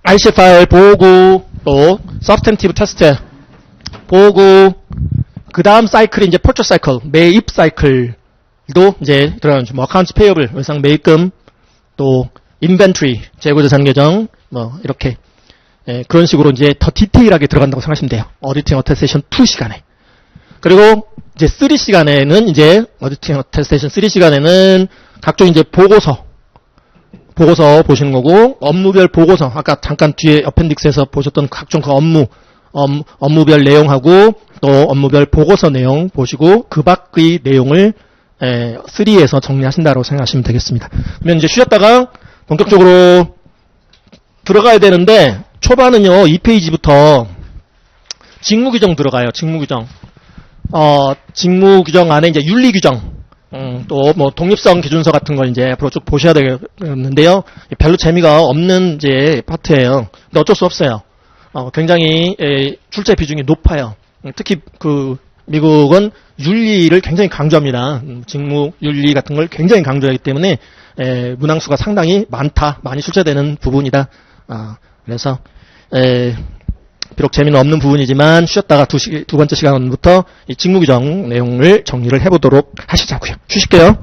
ICFR 보고 또 서브스텐티브 테스트 보고 그 다음 사이클이 이제 퍼처 사이클 매입 사이클도 이제 들어가는 뭐 어카운트 페이어블 외상 매입금 또 인벤토리 재고자산 계정 뭐 이렇게 그런 식으로 이제 더 디테일하게 들어간다고 생각하시면 돼요. 오디팅 어테스테이션 2 시간에. 그리고 이제 3 시간에는 이제 어디팅 어테스테이션 3 시간에는 각종 이제 보고서 보시는 거고, 업무별 보고서, 아까 잠깐 뒤에 어펜딕스에서 보셨던 각종 그 업무별 내용하고 또 업무별 보고서 내용 보시고 그 밖의 내용을 3에서 정리하신다고 생각하시면 되겠습니다. 그러면 이제 쉬었다가 본격적으로 들어가야 되는데, 초반은요 2페이지부터 직무규정 들어가요. 직무규정. 직무규정 안에 이제 윤리규정, 또 뭐 독립성 기준서 같은 걸 이제 앞으로 쭉 보셔야 되겠는데요. 별로 재미가 없는 이제 파트예요. 근데 어쩔 수 없어요. 굉장히 출제 비중이 높아요. 특히 그 미국은 윤리를 굉장히 강조합니다. 직무 윤리 같은 걸 굉장히 강조하기 때문에 문항수가 상당히 많이 출제되는 부분이다. 그래서 비록 재미는 없는 부분이지만 쉬었다가 두 번째 시간부터 이 직무규정 내용을 정리를 해보도록 하시자고요. 쉬실게요.